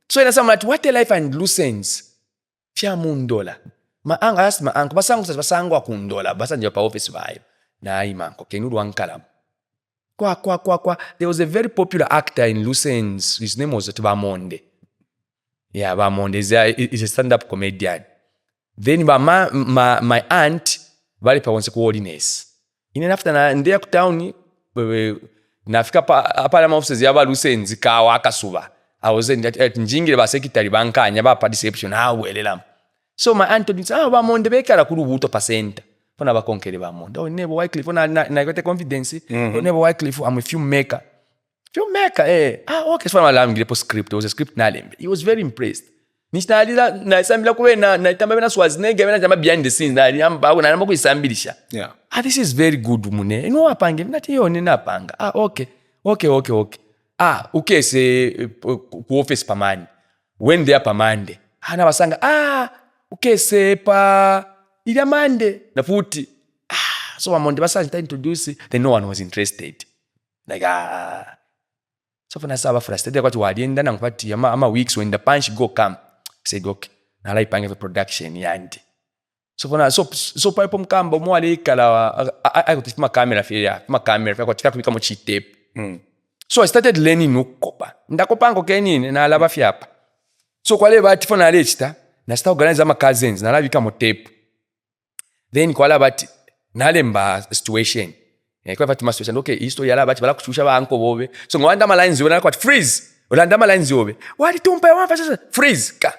So inasa mati What a Life and Lusenzi fya mundola. Maango basango akundola basanje pa office vibe na imanko kenuru ankala kwa there was a very popular actor in Lusenzi. His name was Bamonde. Yeah, Bamonde is a stand-up comedian. Then my aunt bali pa once coordinates in after na ndia ku town nafika pa na offices ya ba Lusenzi ka wakasuba I was in that njingire ba secretary bankanya ba participation welela. So my aunt told me, Bamonde bekala kulubuto pasenta. Fona bakonkele Bamonde. Nebo Wyclif, na got confidence. Nebo Wyclif, I'm a filmmaker. Okay. So my alarm gile po script. It was a script na lembe. He was very impressed. Nistalila na isambila kuwe na itamba na Schwarzenegger na tamba behind the scenes na yamba na namo kuisambilisha. Yeah. This is very good mune. Ino wapange nati yone na panga. Okay. Okay se ku office pamani. When they are pamande. Na basanga okay, sepa Iliamande na futi. So Bamonde basa introduce, then no one was interested. Like so for nasaba frustrated kwati walienda na ngapati ama weeks when the punch go come. Said okay, na like panga production yandi. So for paipo mkamba mwale kala I got my camera kwa tika kubika mo cheat tape. So I started learning ukopa. Ndakopango kenini na alaba fyapa. So kwa le bati fona lechita na start organize ama cousins na labika mo tape. Then kwa la bati na lemba situation. Kwa bati ma situation okay history ya la bati bala kuchusha ba anko bobe. So ngwanda ma lines yona kwa freeze. Olanda ma lines yobe. Wali tumpa ya wanfa freeze ka.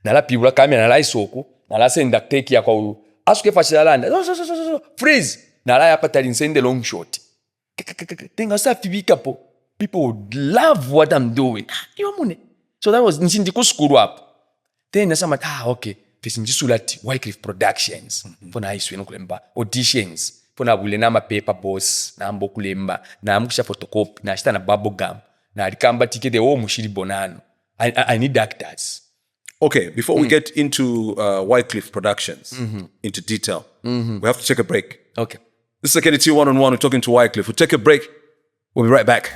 Na la pibula kamera na la isoko na la senda take ya kwa asuke fasha landa. So freeze. Na la ya patali send long shot. Tenga sa fibika po. People would love what I'm doing. So that was nchindi kuskuru hapo. Then nasema okay fesinjisulati Wyclif Productions fona iswe nokulemba auditions fona bulena ma paper boss na ambo kulemba na amkusha photocopy na shita na bubble gum na alikamba ticket the mushiri bonano I need actors Okay, before we get into Wyclif Productions, into detail, we have to take a break. Okay. This is Kenny T One-on-One. We're talking to Wyclif. We'll take a break. We'll be right back.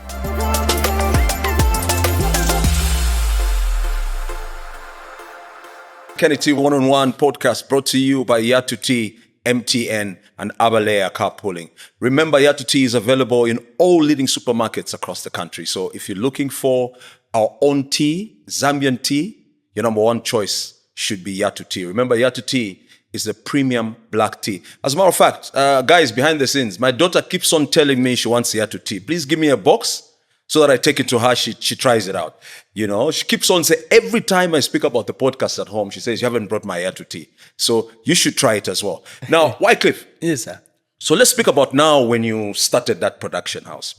Kenny T One-on-One podcast brought to you by Yatu Tea, MTN, and Abalea Carpooling. Remember, Yatu Tea is available in all leading supermarkets across the country. So if you're looking for our own tea, Zambian tea, your number one choice should be Yatu Tea. Remember, Yatu Tea is a premium black tea. As a matter of fact, guys, behind the scenes, my daughter keeps on telling me she wants Yatu Tea. Please give me a box so that I take it to her. She tries it out. You know, she keeps on saying, every time I speak about the podcast at home, she says, you haven't brought my Yatu Tea. So you should try it as well. Now, Wyclif. Yes, sir. So let's speak about now when you started that production house.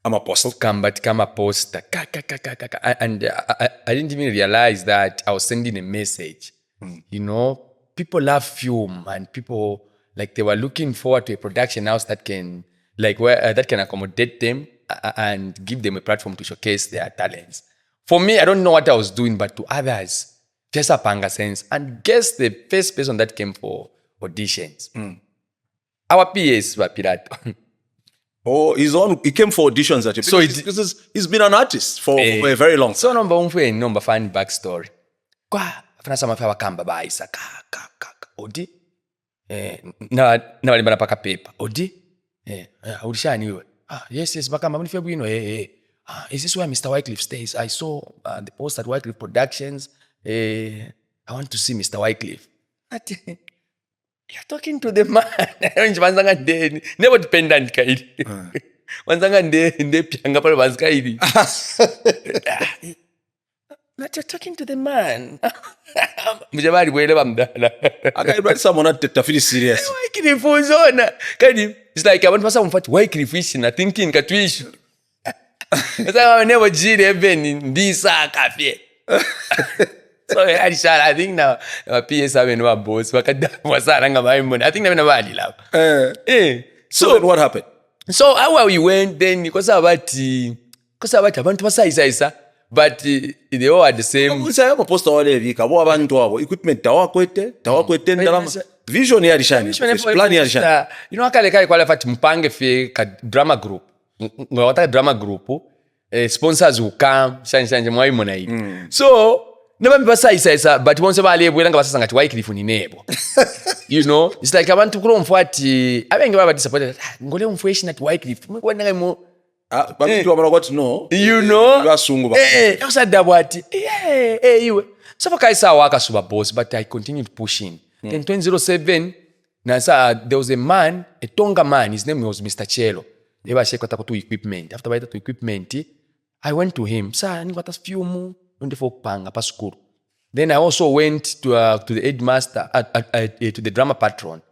I'm a poster. Kama poster. And I didn't even realize that I was sending a message. You know, people love film and people, like, they were looking forward to a production house that can, like, where that can accommodate them and give them a platform to showcase their talents. For me, I don't know what I was doing, but to others, just a panga sense. And guess the first person that came for auditions. Our PAs were Pirato. Oh, he came for auditions at you. So he's been an artist for a very long time. So number fan backstory. Kwa afana sama fa wakamba ba isa ka odi na wale bana paka paper odi ulishani wewe yes bakamba mnife bwino is this where Mr. Wyclif stays? I saw the post at Wyclif Productions. I want to see Mr. Wyclif. You're talking to the man. Wanzanga ndeni. Never dependent kaidi. Wanzanga ndeni pianga pale wanzikaidi. But you're talking to the man. Mjabari bwele mdala. Akaibra someone tafiti serious. Wyclif uzona. Kadi it's like abantu basa umfati Wyclif ishi na thinking katwishi. Sasa never jire even ndisa kafie. So I think now PS have no boss. I think they're valid now. So then what happened? So how we went then because about abantu basa but they all had the same. Usaya maposta wale vika bo abantu wabo equipment tawakwete ndalama vision ya lishani plan ya lishani. You know akale kwa lafati mpange fe ka drama group. Ngota drama group sponsors ukam shanje mwayi mona hii. So never be basa but once bale bwelanga basa ngati Wyclif ni nebo. You know, it's like abantu kulo mfwati abenge baba disappointed. Ngole mfweshi na Wyclif. Ngona mo but you are what no. You know. Basungu ba. Usadabwati. Iwe. So fakaisa waka super boss but I continued pushing. Then 2007 there was a man, a Tonga man, his name was Mr. Chelo. Eba shekwa to equipment. After baita to equipment, I went to him. Sir, ni kwata film ndifo kupanga pa school. Then I also went to the headmaster to the drama patron.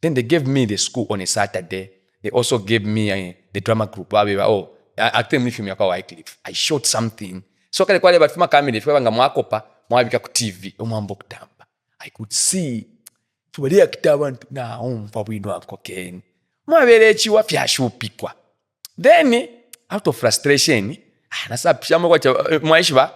Then they gave me the school on a Saturday. They also gave me the drama group. I tell me film yako Wyclif. I shot something. So kale kwale batfuma kamera ifika nga mwakopa mwabika ku TV omwambo kutamba. I could see tubalia kitabantu na umfa bwino akokeni. Mwabere chiwa fyashupikwa. Then out of frustration, nasapishamo kwa mwaishiba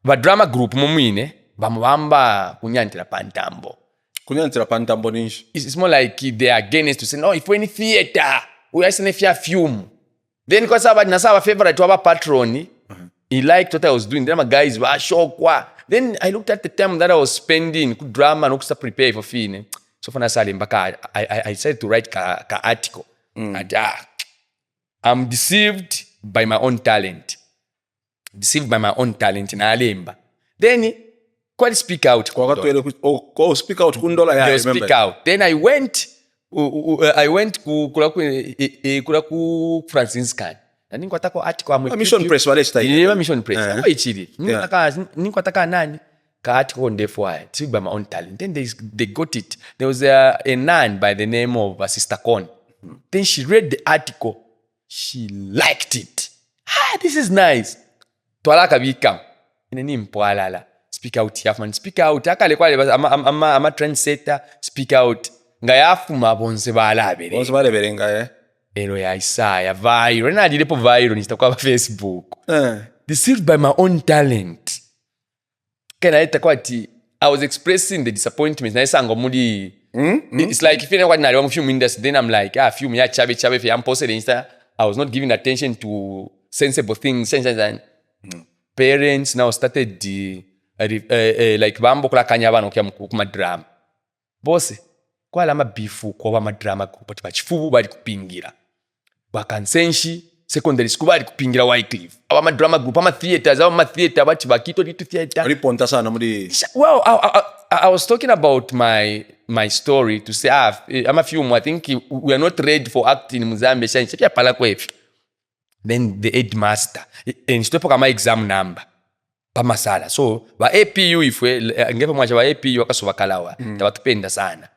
ba drama group mumwine bamubamba kunyantira pantambo. Kunyantira pantambo ninshi. It's more like they are against to say no, if we any theater we are saying fear film. Then because about nasaba favorite waba patron, he liked what I was doing. Then my guys were shokwa. Then I looked at the time that I was spending ku drama no kusa prepare for fine. So for nasali mbaka I decided to write ka article. And I'm deceived by my own talent. Na alemba. Then quite speak out. Speak out kundola ya remember. Speak out. Then I went ku Franciscan. Na ninkwataka article amwe. Mission Press wale style. Yeah, Mission Press. Kwa ichiri. Ninkwataka nani? Ka article on the fire. Speak by my own talent. Then they got it. There was a nun by the name of Sister Con. Then she read the article. She liked it. This is nice. Twala kabika. Ineni mpwalala. Speak out yafman. Speak out. Akale kwale ama trendsetter. Speak out. Ngayafu mabonse balabere. Bonse balabere ngaye. Ero ya Isaiah viral. Na dilepo viral nista kwa Facebook. Deceived by my own talent. kenaita kwati I was expressing the disappointment naisanga muri it's like if you know what film industry then I'm like film ya chabe if I'm posted Insta I was not giving attention to sensible things parents now started like bambo kula kanya bano kya kuma drama bose kwala mabifu kwa madrama kupati bachifubu bali kupingira bakansenshi secondary school bali kupingira Wyclif aba drama group ama theaters aba theater bati bakito litu theater aliponta sana muri. well I was talking about my story to say I'm a film I think we are not ready for acting in Mozambique shanchapya pala kwefi then the headmaster and stopo kama exam number pamasala so ba APU ifwe ngepa mwacha ba APU akasoba kalawa tabatupenda sana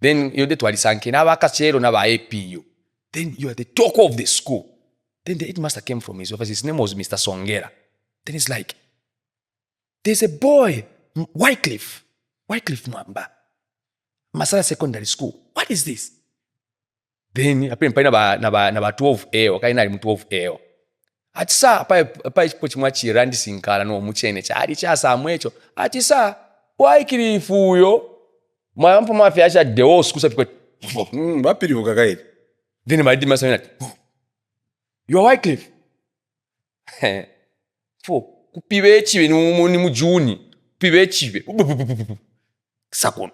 then yode twalisanke na bakachero na ba APU then you are the talk of the school then the headmaster came from his office his name was Mr. Songera then it's like there's a boy Wyclif Mwamba Masala secondary school what is this then apparently na ba 12A okaina ali 12A ati sa pa ipo chimwa chirandi sinkala no muchene chali cha samwecho ati sa Wyclif uyo mwampo mafyasha deo skusa pikwe Bapiri ukakaidi then my did masana you are Wyclif fo kupibe chibe ni mujuni kupibe chibe sakon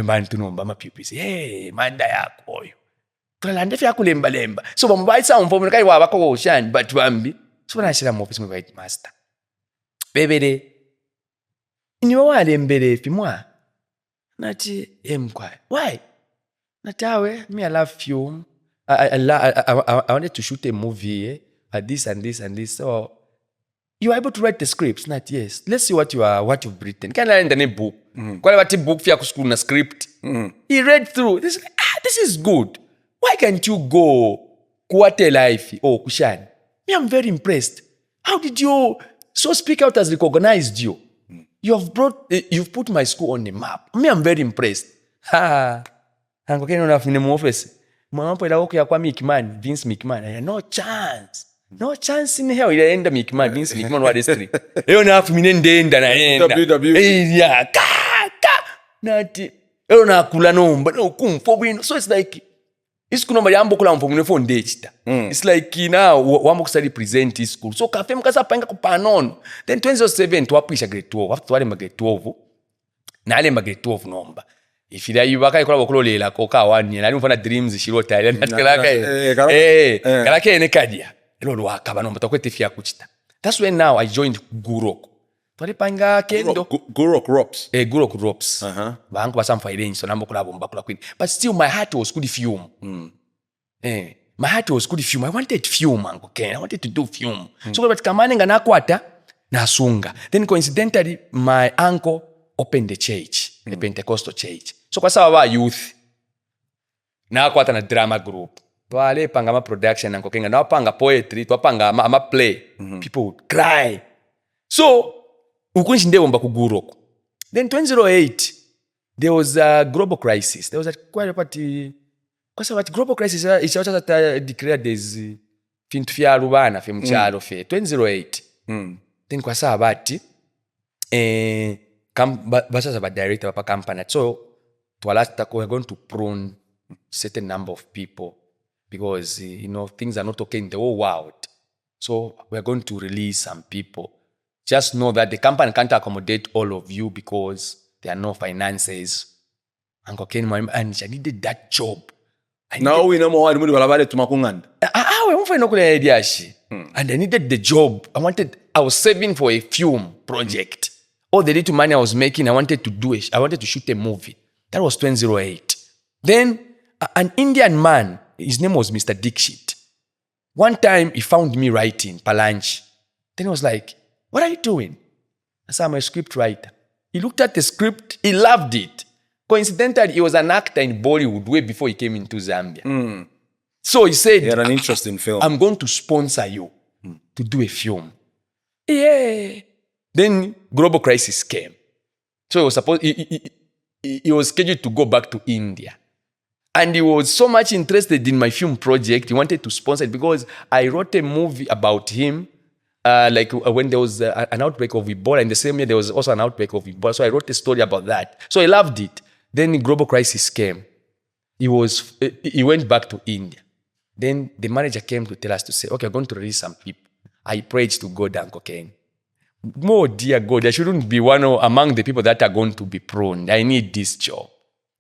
bantu nomba mapipisi manda yako oyo tulande fya kulemba so bambaisa umfomo kai wabako oshani but bambi so banashira mu office mu master bebere niwe walembere fimwa nati emkwa why natawe me I love film I wanted to shoot a movie at this and this so you are able to write the scripts not yes let's see what you've written can I learn a book kwale bati book fya ku school na script he read through this this is good why can't you go kuwate life kushani me I'm very impressed how did you so Speak Out has recognized you you've put my school on the map me I'm very impressed hango keno na fune mu office mwapo ila oku ya kwa Mikman Vince Mikman no chance in hell ilaenda Mikman Vince Mikman wa destry eyo na afu mine ndenda naenda ya ka nati eyo na kula nomba no kumfo bwino so it's like isikuno mali ambo kula mfo mune fonde chita it's like now wambo kusali present school so kafe mkasa panga kupanono then 2007 twapisha grade 12 after wale grade 12 na ale grade 12 nomba ifida yubaka ikola bokulolela koka wani nali mfana dreams shirota ile kalake ene kadia lolo wakaba nomba takwete fya kuchita that's when now I joined Gurok twalipanga kendo Gurok Ropes Gurok Ropes bangu basamfa ilenji so nambo kulabo mbakula queen but still my heart was good film my heart was good film I wanted film ango I wanted to do film so but kamane ngana kwata nasunga then coincidentally my uncle opened the church the Pentecostal church so kwa sababu wa youth na kwata na drama group twale panga ma production ango kenga na panga poetry twapanga ama play people would cry so ukunshi ndewo mba kuguroko then 2008 there was a global crisis there was a quite a party kwa sababu global crisis is just declared as fintu fya rubana fe mchalo fe 2008 then kwa sababu ati basa ba director pa company so twalasta we're going to prune certain number of people because things are not okay in the whole world so we're going to release some people just know that the company can't accommodate all of you because there are no finances and I needed that job now we know more muri balabale tumakunganda we mfa inokule ediashi and I needed the job I was saving for a film project all the little money I was making I wanted to shoot a movie that was 2008 then an Indian man his name was Mr. Dixit one time he found me writing Palanchi then he was like what are you doing? I said, I'm a scriptwriter. He looked at the script. He loved it. Coincidentally, he was an actor in Bollywood way before he came into Zambia. So he said, he had an interest in film. I'm going to sponsor you to do a film. Yeah. Then global crisis came. So he was scheduled to go back to India. And he was so much interested in my film project. He wanted to sponsor it because I wrote a movie about him. when there was an outbreak of Ebola, in the same year there was also an outbreak of Ebola. So I wrote a story about that. So I loved it. Then global crisis came. He went back to India. Then the manager came to tell us to say, okay, I'm going to release some people. I prayed to God, Uncle Ken. Oh, dear God, I shouldn't be among the people that are going to be prone. I need this job.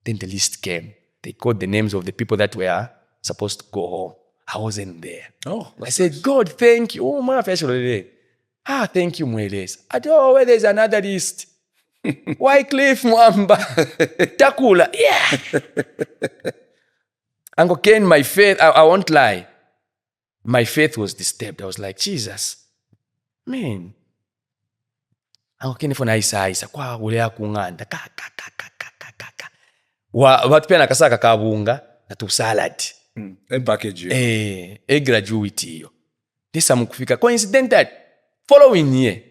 Then the list came. They called the names of the people that were supposed to go home. I wasn't there. Oh, I said, nice. God, thank you. Oh, my fashion. Thank you, Mweles. I don't know where there's another list. Wyclif Mwamba. Takula. Yeah. Uncle Ken, my faith, I won't lie. My faith was disturbed. I was like, Jesus, man. Uncle Ken for isa kwa ulea kunganda. Watu pia nakasaka kabunga na tu salad. Package. Graduate hiyo. Nisa mkufika. Coincident that following year,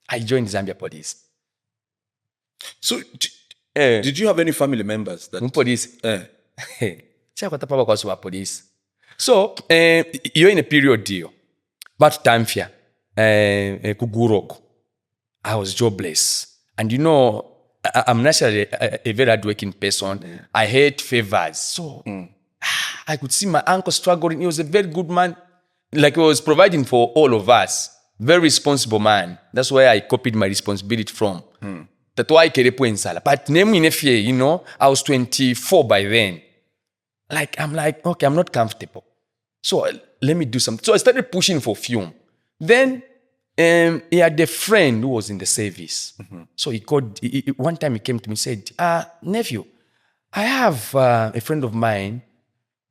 I joined Zambia Police. So, did you have any family members that... Police? Chakwatapaba kwa suwa police. So, you're in a period deal. But Tamfia, Kuguroko, I was jobless. And you know, I'm naturally a very hardworking person. Yeah. I hate favors. So, I could see my uncle struggling. He was a very good man. Like he was providing for all of us. Very responsible man. That's where I copied my responsibility from. That's why I kept in Sala. But name in FA, you know, I was 24 by then. I'm like, okay, I'm not comfortable. So let me do something. So I started pushing for film. Then he had a friend who was in the service. So he called, one time he came to me and said, nephew, I have a friend of mine.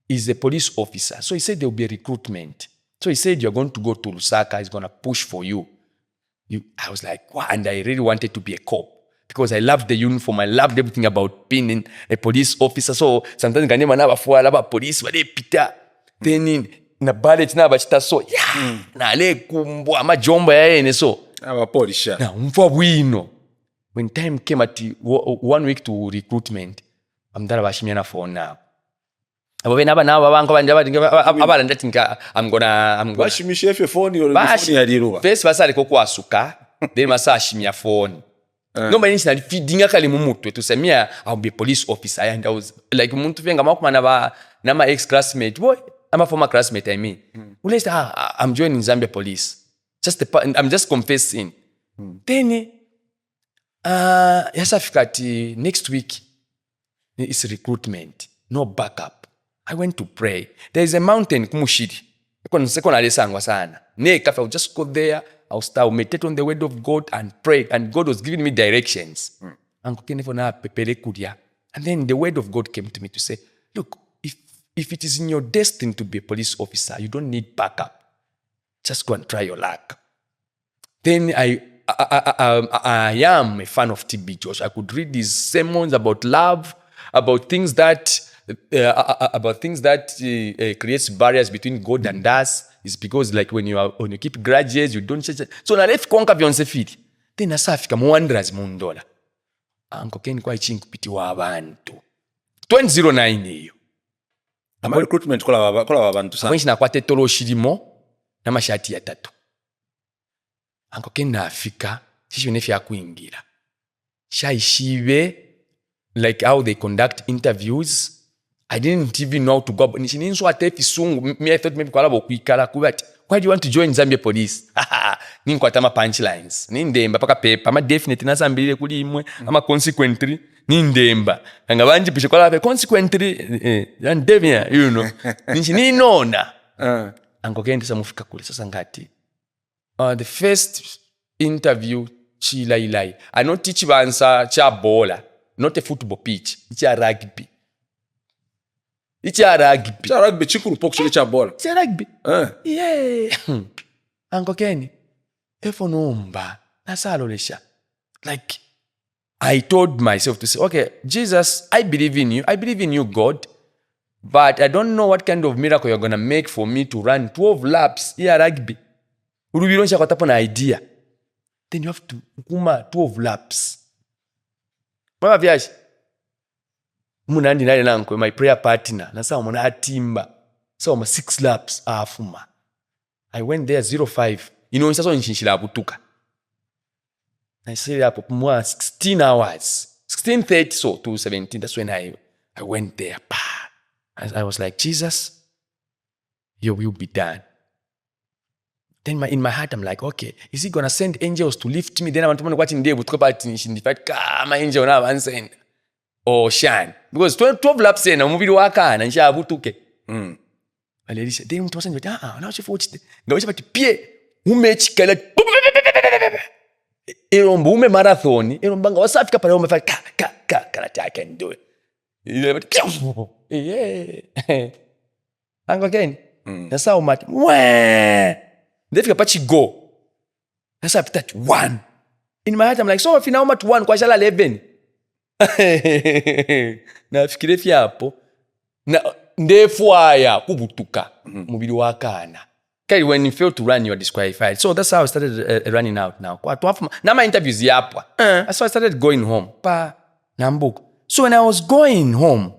He's a police officer. So he said there will be a recruitment. So he said, you're going to go to Lusaka. He's going to push for you. I was like, wow. And I really wanted to be a cop because I loved the uniform. I loved everything about being a police officer. So sometimes I never know police, pita. Then na ballet na bachita so yeah na le kumbo amajomba yaene so abapolisha na umfa bwino. When time came at 1 week to recruitment, amdala bashimya na phone now. Abo bena bana babanko banje abala ndatinga I'm gonna bashimisha efe phone yo phone yaliruwa first basale ko kwasuka then masa ashimya phone. Nobody is feeding akali mumutwe to say me I'll be a police officer. And I was like muntu venga makuma na my ex classmate boy. I'm a former classmate, I mean. I'm joining Zambia Police. I'm just confessing. Then, yasafikati next week, it's recruitment. No backup. I went to pray. There is a mountain, Kumushiri. I'll just go there. I'll meditate on the word of God and pray. And God was giving me directions. And then the word of God came to me to say, look, if it is in your destiny to be a police officer, you don't need backup. Just go and try your luck. Then I am a fan of T.B. Josh. I could read his sermons about love, about things that creates barriers between God and us. It's because like when you keep grudges, you don't change. So na left konka byonse Phiri. Then asafika mu wanderers mundola. Uncle Ken kwa chinkupitiwa abantu. 2009 hiyo. Ama recruitment kola abantu sana. Wenshi na kwate tolo shirimo na mashati ya 3. Uncle Ken na Afrika shisho nefi ya kuingira. Shaishive like how they conduct interviews. I didn't even know how to go. Nishininso atefi sungu. Me I thought maybe kwa labo kuikala kubati. Why do you want to join Zambia Police? Nini kwa tama punchlines. Nindemba paka pepa. Ama definitely na zambile kuli imwe. Ama consequently. Nindemba. Anga banji pishe kwa labe. Consequently. Devia, you know. Nini nona. Ango kende sa mufika kule. Sasa ngati. The first interview. Chila ilai. I don't teach bansa cha bola. Not a football pitch. It's a rugby. It's a rugby. Chikuru pokso cha bola. It's a rugby. Yeah. Uncle Kenny. Efo nomba. Nasalo lesha. Like, I told myself to say, okay, Jesus, I believe in you. I believe in you, God. But I don't know what kind of miracle you're going to make for me to run 12 laps here rugby. Urubironsha kwa tapo na idea. Then you have to kuma 12 laps. Mama vyashi. Munandi nale nanko, my prayer partner. Nasa muna atimba. So 6 laps afuma. I went there 05. inonsa so nchinchila butuka. I stayed up for more 16 hours. 16:30 so to 17. That's when I went there. I was like, Jesus, your will be done. Then in my heart, I'm like, okay, is he gonna send angels to lift me? Then I want to watch in there with my angel now and send or shine. Because 12 laps in a movie waka and shabutuke. A lady said, then wasn't now she watched go about to pay who made Erombume marathon, Erombanga was Africa Paroma, I can do it. Yeah. And again, that's how much. Then Pachi go. That's after that one. In my heart, I'm like, so if you know much one, Kwashala 11. Na fikire fiapo. Na ndefuaya kubutuka. Mubili wakana. When you fail to run, you are disqualified. So that's how I started running out now. Now my interviews yapwa. So I started going home. So when I was going home,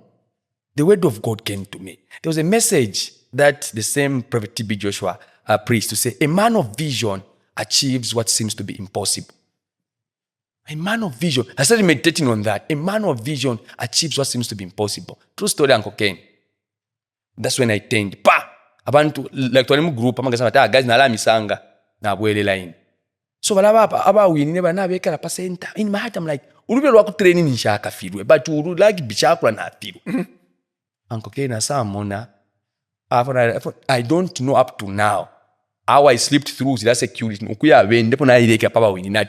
the word of God came to me. There was a message that the same Prophet T.B. Joshua preached to say, a man of vision achieves what seems to be impossible. A man of vision. I started meditating on that. A man of vision achieves what seems to be impossible. True story, Uncle Ken. That's when I turned. Abantu like to group amagasa bata guys na la misanga na bwele line. So balaba aba wini ba na beka la pasenta. In my heart I'm like, ulube lwa ku training nshaka filwe but ulu like bichakwa na filwe. Uncle Ken na samona I don't know up to now how I slipped through that security. Ukuya we ndipo na ile papa wini na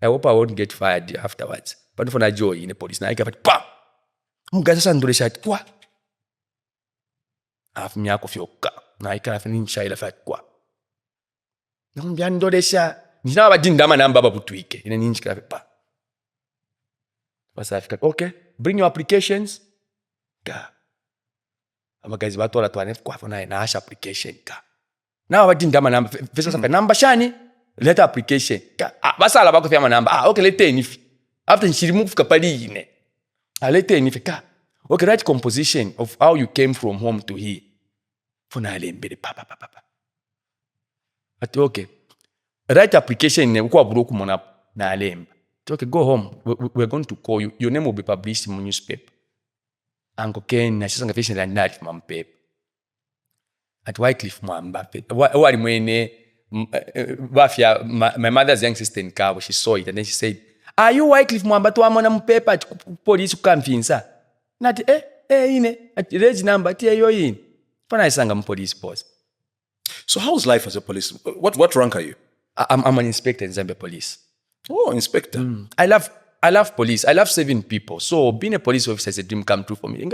I hope I won't get fired afterwards. But for na joy in the police na ika pa. Mugasa sandure shot kwa. Afu miyako fyoka. Na ikala fani nshaila kwa. Nakumbia ndodesha. Nijina wabajinda ama namba babutuike. Ine ninjikala pa. Basa afika. Okay. Bring your applications. Ka. Amagazi batu wala tuwane kwa fona na asha application. Ka. Na wabajinda ama namba. Fesa sape namba shani. Letter application. Ka. Basa ala bako fiyama namba. Okay, lete enifi. After nshirimu kufika pali ine. Lete enifi. Ka. Okay, write composition of how you came from home to here. Funa alembele papa. Ati okay. Write application ukwa buroku mona na alemba. Okay, go home. We're going to call you. Your name will be published in the newspaper. Uncle Ken na shisanga fashion and that from paper. At Wyclif Mwamba. Wali mwene wafia my mother's young sister in car, she saw it and then she said, "Are you Wyclif Mwamba to amona mpepa police ukamfinsa?" Nati ine ati reg number ti yo yin. Fana isanga police post. So how's life as a police? What rank are you? I'm an inspector in Zambia police. Oh, inspector. I love police. I love saving people. So being a police officer is a dream come true for me. In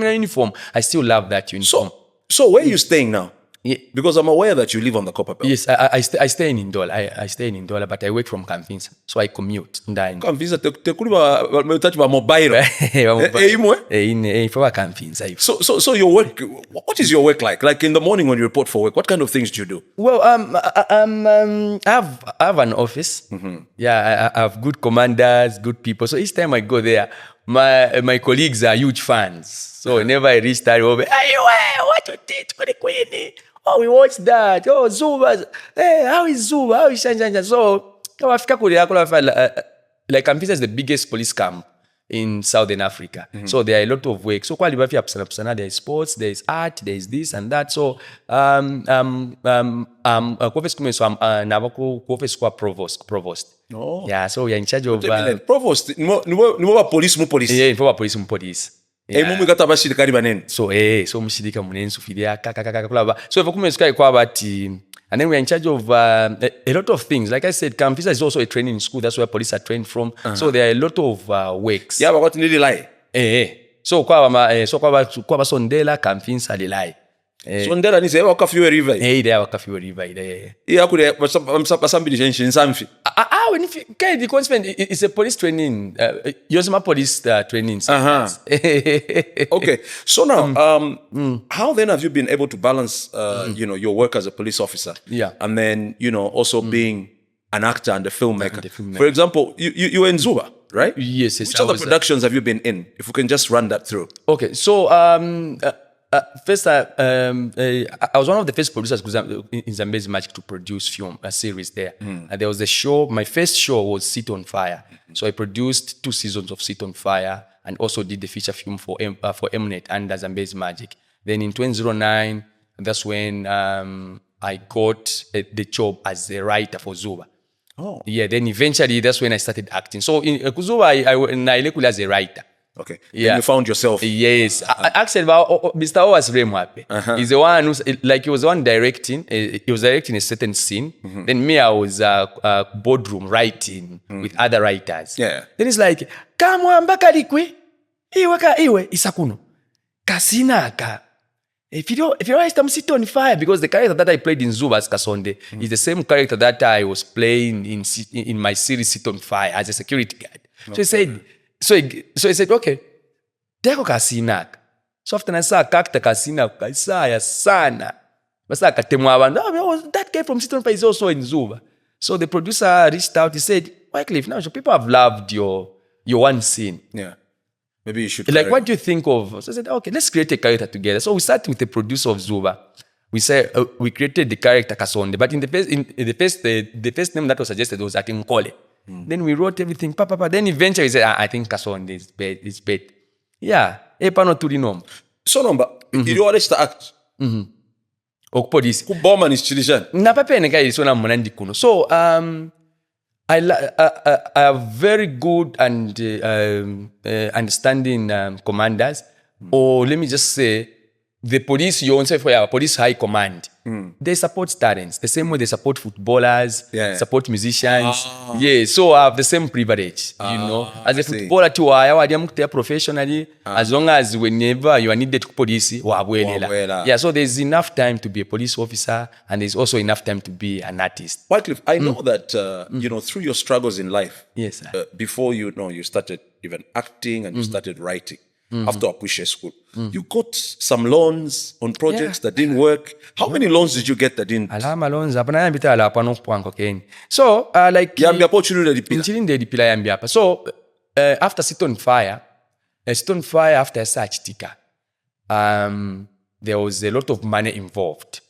uniform, I still love that uniform. So where are you staying now? Yeah. Because I'm aware that you live on the Copper Belt. Yes, I stay in Ndola. I stay in Ndola, but I work from Kamfinsa. So I commute. Kamfinsa tekuli ba touch ba mobile. For Kamfinsa. So your work, what is your work like? Like in the morning when you report for work, what kind of things do you do? Well, I have an office. Mm-hmm. Yeah, I have good commanders, good people. So each time I go there, my colleagues are huge fans. So whenever I reach that over, what you did for the Queen? Oh, we watched that. Oh, Zuba. Hey, how is Zuba? How is Chansa? So, like Kamfinsa is the biggest police camp in Southern Africa. Mm-hmm. So there are a lot of work. So there is sports, there is art, there is this and that. So provost. Oh. Yeah, so we are in charge of provost. No police. Yeah, police. Yeah. So mushirika munensu filia kaka. So if kumesika kwa bati and then we are in charge of a lot of things. Like I said, Kamfinsa is also a training school. That's where police are trained from. Uh-huh. So there are a lot of works. Yeah, but what need lie? So kwa Sondela Kamfinsa lilai. Sondela ni se wakafiwe river. There wakafiwe river ile. Yeah, kule basambili nshamfi. When the consequence is a police training, Yosema police training. Uh-huh. Okay. So now, how then have you been able to balance, your work as a police officer? Yeah. And then, also being an actor and a filmmaker. For example, you were in Zuba, right? Yes. Which other productions have you been in? If we can just run that through. Okay. So, First, I was one of the first producers in Zambezi Magic to produce a series there. There was a show. My first show was Sit on Fire. So I produced 2 seasons of Sit on Fire and also did the feature film for Mnet under Zambezi Magic. Then in 2009, that's when I got the job as a writer for Zuba. Oh. Yeah, then eventually that's when I started acting. So in Zuba, I as a writer. Okay. Yeah. And you found yourself. Yes. Actually, Mr. O was Mwape. He's the one who's like, he was the one directing. He was directing a certain scene. Then me, I was boardroom writing with other writers. Yeah. Then it's like, Mwamba kalikwe, iwe isakuno, kasinaka. If you write some Sit on Fire, because the character that I played in Zuba as Kasonde is the same character that I was playing in my series Sit on Fire as a security guard. Okay. So he said. So he said, okay, teko kasinaka. So after I saw character kasinaka, kaisaya sana. Basa katemwa abantu, that guy from Sit on Fire is also in Zuba. So the producer reached out, he said, Wyclif, now people have loved your one scene. Yeah. Maybe you should. Like, what do you think of? So I said, okay, let's create a character together. So we started with the producer of Zuba. We said, we created the character Kasonde, but in the first name that was suggested was Nkole. Then we wrote everything, papa. Then eventually we said, I think Kasonde is better. Yeah. Epano turinom. So number, you already start. Okupodisi. Kuboma ni chilishan. Napape neka ilisona mwanandi kuno. So, I have very good and understanding commanders, or let me just say, the police, you say for our police high command, they support talents the same way they support footballers, support musicians. Yeah, so I have the same privilege, you know. As a footballer, too, I am professionally. As long as whenever you are needed to police, yeah. So there's enough time to be a police officer, and there's also enough time to be an artist. Wyclif, I know that you know, through your struggles in life, yes, sir. Before you started even acting and you started writing. After Apushe school, you got some loans on projects that didn't work. How many loans did you get that didn't? Alama loans hapana yambita ala pano kwanko Kenya. So like yambia opportunity the pila yambia hapa. So after Sit on Fire after I searched Tika, there was a lot of money involved.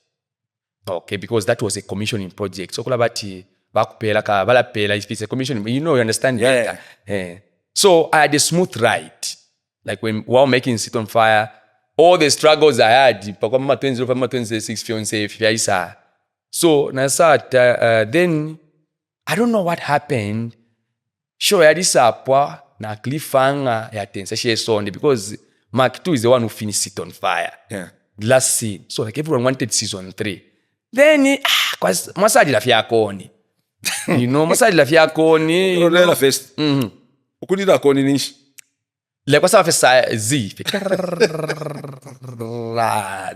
Okay, because that was a commissioning project. So kulabati bakupela ka balapela if it's a commissioning, you understand? Yeah. So I had a smooth ride. Like while making Sit on Fire, all the struggles I had, 2006 fiancé, so then I don't know what happened. Sure, I disappointed na cliffhanger ya tensa she sonde because Mark 2 is the one who finished Sit on Fire. Yeah. Last scene. So like everyone wanted season 3. Then masadi la fiakoni. You know, masadi la fiakoni. Rolela first. Ukudida koni nishi. Like what's up Z?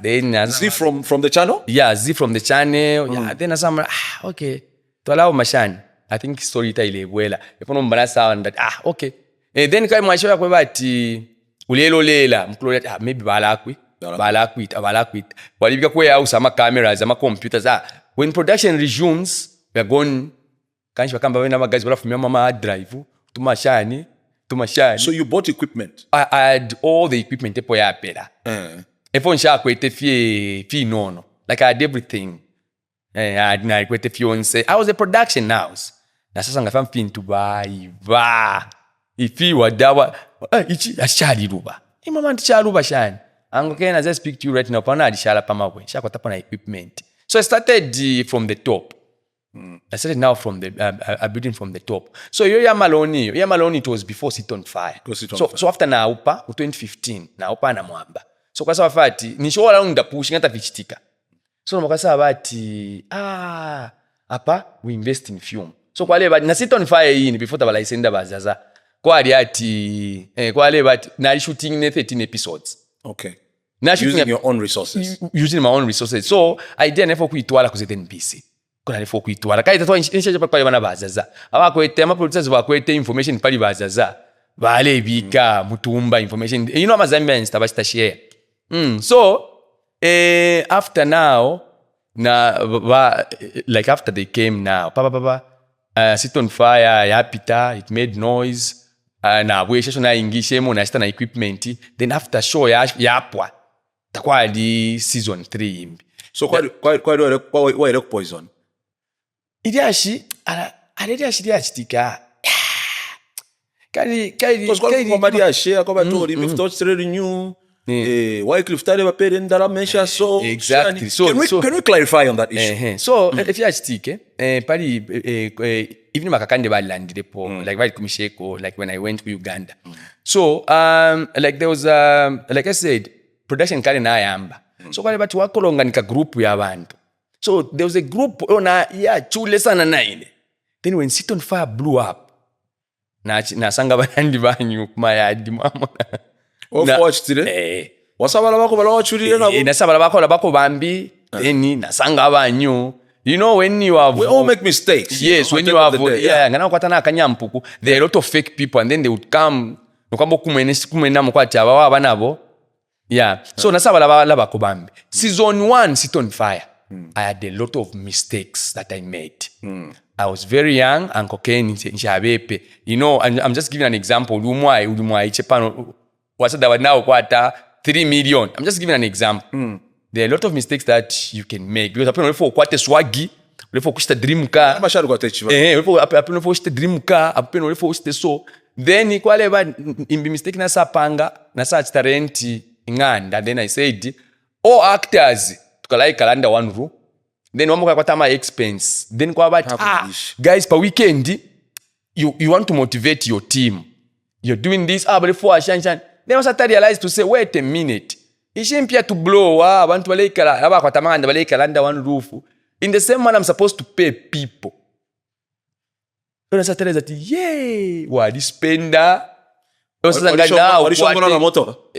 Then Z from the channel? Yeah, Z from the channel. Yeah, then as I'm okay. To allow Mashan. I think story ile wela. Epono mbana sound that okay. And then kai mwasho yakwe bati ulelo lela mklole maybe balakwi. Walibika kwa house ama cameras ama computers. When production resumes, we are going kanshi bakamba wena guys wala fumia mama hard drive to Mashani. So you bought equipment? I had all the equipment epo ya pela. Nono. Like I had everything. I had fiance. I was a production house. Na sasa ngafam fin to buy. Ifi wadawa. Ichi ashali ruba. Mama ndicharuba shani. Angokena as I speak to you right now. Pana adishala pamawe. Shako tapana equipment. So I started from the top. I started now from the building from the top. So Yamaloni, it was before Sit on Fire. So after Naupa, 2015, Naupa na Mwamba. So kwa sababu fati, nisho wala unda push ngata vichitika. So mwakasa bati, apa we invest in film. So kwa leba na Sit on Fire hii before tabala isenda bazaza. Kwa ati kwa leba na shooting 13 episodes. Okay. Using your own resources. Using my own resources. So I didn't have kuitwala ku ZNBC. Kuna nifo kuitwala. Kai tatwa inshaje pa bana bazaza. Abakwete ama producers bakwete information pali bazaza. Bale bika mutumba information. You know amazambians tabashita share. So after now like after they came now Sit on Fire yapita, it made noise. Na bwesha na ingishemo na sta na equipment. Then after show yapwa takwali season 3 imbi. So why poison? Iliashi aliliashi liachitika. Kali Kwa share kwa batori if thoughts renew Wyclif tare bapere ndala mesha so exactly. Can we clarify on that issue? So if you achitike pali even makakande balandire po like bali kumisheko like when I went to Uganda. So like there was like I said production kale na yamba. So kwale batu wakolonga nika group ya bantu. So there was a group ona ya chule sana naine. Then when Sit on Fire blew up na sanga banandi banyu kumayadi mama. Watched it. Wasabala bako bala wachurire nabo. Nasabala bako bambi then nasanga banyu. You know when you have we all make mistakes. Yes, when you have ngana kwatana akanyampuku there are a lot of fake people and then they would come nokambo kumena mukwati aba banabo. Yeah. So nasabala bako bambi. Season 1 Sit on Fire. I had a lot of mistakes that I made. I was very young, Uncle Ken Nchabepe. You know, I'm just giving an example. Ulumwai Chepano wasada now kwata 3 million. I'm just giving an example. There are a lot of mistakes that you can make because apeno for kwate swagi, for kushita dream car. Masharu kwate chiva. Apeno for kushita dream car, apeno for kushita so. Then ikwale ba imbi mistake na sapanga na sa chitarenti nganda. Then I said, all actors tukalai kalanda one room. Then wamuka kwata ma expense. Then kwa about guys per weekend you want to motivate your team. You're doing this but before shan. Then was I realized to say wait a minute. Ishimpia to blow abantu balekala aba kwata manda balekala under one roof. In the same manner I'm supposed to pay people. Then I started that yay wadi spender. Walishongana na moto.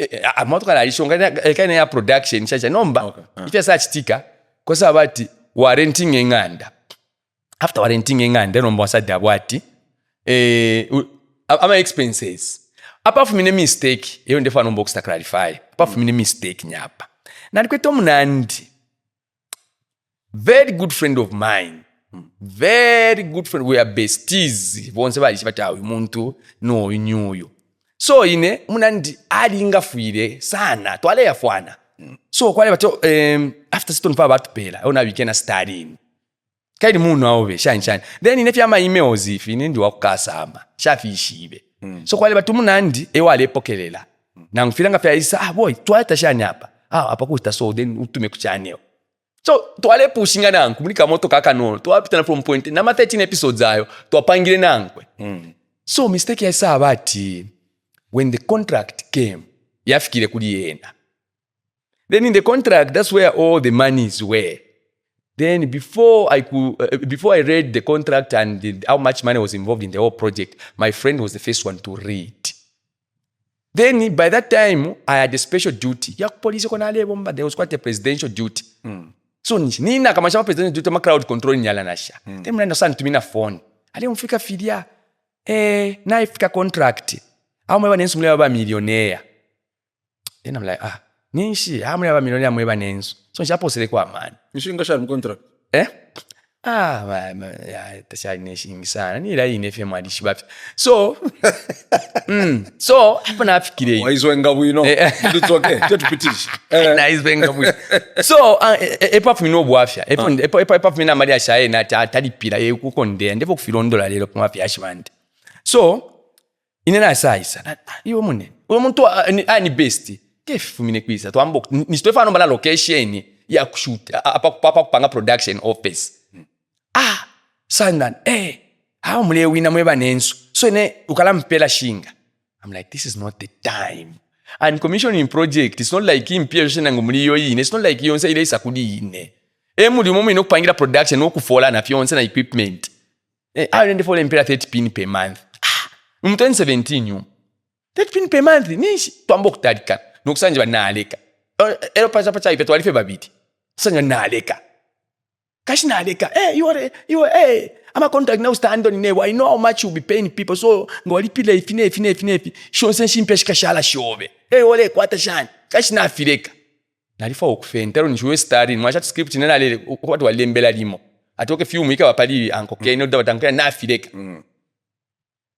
Moto kana alishongana kana ya production chacha nomba. Ifya search tika kwa sababu wa renting enganda. After wa renting enganda nomba wasada bwati ama expenses. Apart from any mistake, hiyo ndefa nomba kusta clarify. Apart from any mistake nyapa. Na nikweto mnandi. Very good friend of mine. Very good friend. We are besties. Bonse bali chibata umuntu no inyuyo. So ine mnandi alinga fuire sana. Twale ya fuana. So kwale bato after Sit on Fire batupela ona weekend studying. Kaidi munu awe shine. Then ine fyama emails ifi ndi wakukasamba. Shafishibe. So kwale batu munandi ewale pokelela. Na ngifiranga fya isa boy twata shani hapa. Hapa kusta so then utume kuchaneo. So twale pushinga nangu kumulika moto kaka nono. Twapita na from point na 13 episodes ayo twapangire nankwe. So mistake ya isa abati when the contract came yafikire kuli yena. Then in the contract, that's where all the monies were. Then before I read the contract and how much money was involved in the whole project, my friend was the first one to read. Then by that time, I had a special duty. There was quite a presidential duty. So nina kama shama presidential duty ma crowd control nyala nasha. Then mna sana tumina phone. Ali mfika fidia. Na ifika contract. Au mwe banensu mle baba millionaire. Then I'm like nishi hamwe aba milioni amwe banenzo so nchaposele kwa amani nishinga shani contract tasha nishinga sana ni lai ne FM adishi bapi so so hapa nafikire waizwenga bwino nditoke tupitishe naizwenga bwino so apart from no bwafya apart from na mali ashaye na talipira yekuko ndende ndipo kufilondola lero kwa afya ashimande so inena saisa iyo munene uyo muntu ani best kefumine kwisa twambo nisitofana mbala location ya kushoot apa kupanga production office sandan how mule wina mweba nenso so ne ukala mpela shinga I'm like this is not the time and commissioning project it's not like impia ngo muliyo yine it's not like yonse ile isakudi yine muli momo inokupangira production okufola na fionse na equipment I don't follow impia 30 pin per month mu 2017 you 30 pin per month nishi twambo kutalika nokusanje banaleka ero pacha ipe twalife babiti sanje naleka kashi naleka you are ama contract now stand on I know how much you be paying people so ngolipile ifine shonse shimpya shikashala shobe ole kwata shani kashi na afireka nalifa okufentero nishuwe starting mwacha script nena lele kwatu walembela limo atoke film ika wapali ankoke no dabatanka na afireka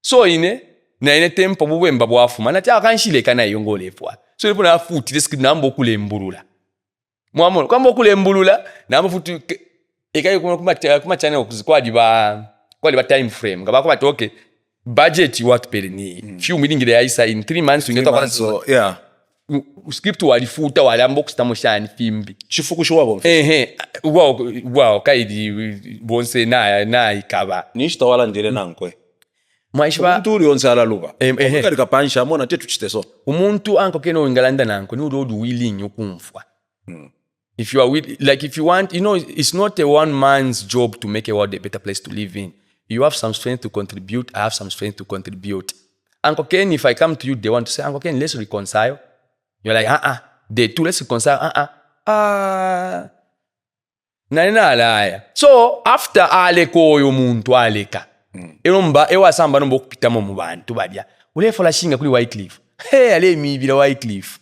so ine na ine tempo bubwe mbabwafu mana cha kanshile kana yongolefwa so ipo na futi the script nambo kule mburula Mwamono kwamba okulembulula namufutu ekayo kuma channel kwali ba time frame ngaba kwa okay budget what pere ni few meeting ile yaisa in 3 months ungeta kwa So, yeah. script walifuta walambo kustamoshani fimbi Chifuku shwabo. wow kaidi bonse na ikaba Nishita wala ndile nankwe. mwaishwa Umuntu uri onse alaluba. Kali kapansha mona tetu chiteso. umuntu anko keno ingalanda nanko ni urodu willing yokumfwa. If you are like if you want, it's not a one man's job to make a world a better place to live in. You have some strength to contribute. I have some strength to contribute. Uncle Ken, if I come to you, they want to say, Uncle Ken, let's reconcile. You're like, They too, let's reconcile. Nana alaya. So after aleko yo muntu aleka. Ewa samba nombo kupita mu bantu badya. Ule fola shinga kuli Wyclif. Hey, ale mibira Wyclif.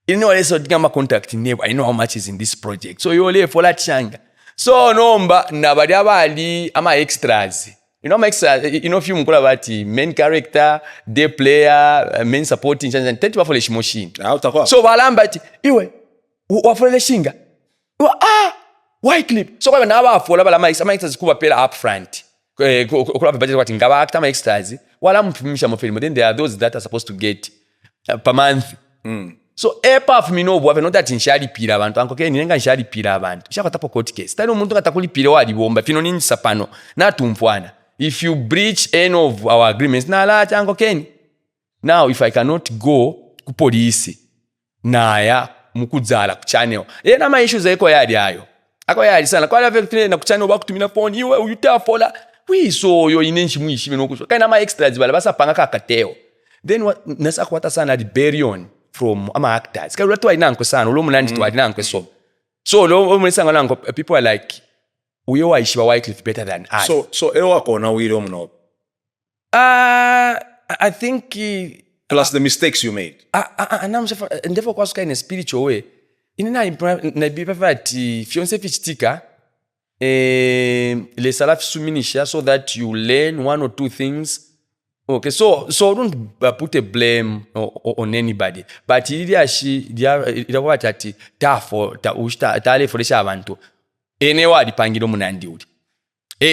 You know, let's get contact neighbor. I know how much is in this project. So you only for that changa. So nomba nabadi abali ama extras. You know, extras. You know, film kula bati main character, day player, main supporting. Tete wafole machine. So balambati iwe wafole shinga. Wyclif. So kwa na wafola bala ama extras kuba pela up front. Kula budget kwati ngaba actor ama extras. Wala mfumisha mo film. Then there are those that are supposed to get per month. So apart from no bwa not that inshali pira abantu anko ke ninga inshali pira abantu shakwatapo court case tano umuntu ngatakulipira wali bomba fino nini sapano na tumfwana if you breach any of our agreements na la anko ken now if I cannot go ku police naya mukudzala ku channel na ma issues eko yali ayo ako yali sana kwa vile na ku channel bakutumina phone iwe uyutafola wiso yo inenchi mwishi binokusho kana ma extras bala basapanga kakateo then what nasakwata sana di burial from ama actors ka watu inanko sana lo munandi to inanko so lo munisanga nanko people are like uyo waishiwa Wyclif better than us so ewa kona wiro mno I think plus the mistakes you made and therefore kwa in a spiritual way na be perfect fiance fichitika le salaf suminisha so that you learn one or two things. Okay, so don't put a blame on anybody. But iliashi ati tale foresha abantu. Enewa dipangiro munandi uli.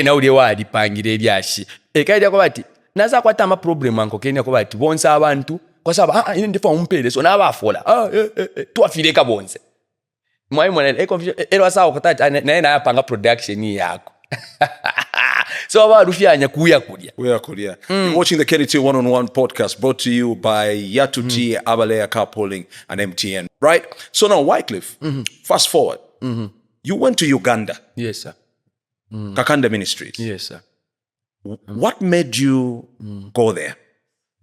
Na uliwa dipangire iliashi. Kaidi kwa bati naza kwata ama problem anko kenya kwa bati bonsa abantu kwa sababu ine ndefa umpele so na bafola. Tuafileka bonse. Mwai mwana elwa sawa kutata na yapanga production yako. So about Rufianya kuya kulia. You're watching the KNT One-on-One podcast brought to you by Yatuti, Abalea Carpooling, and MTN. Right? So now, Wyclif, fast forward. You went to Uganda. Yes, sir. Kakanda Ministries. Yes, sir. What made you go there?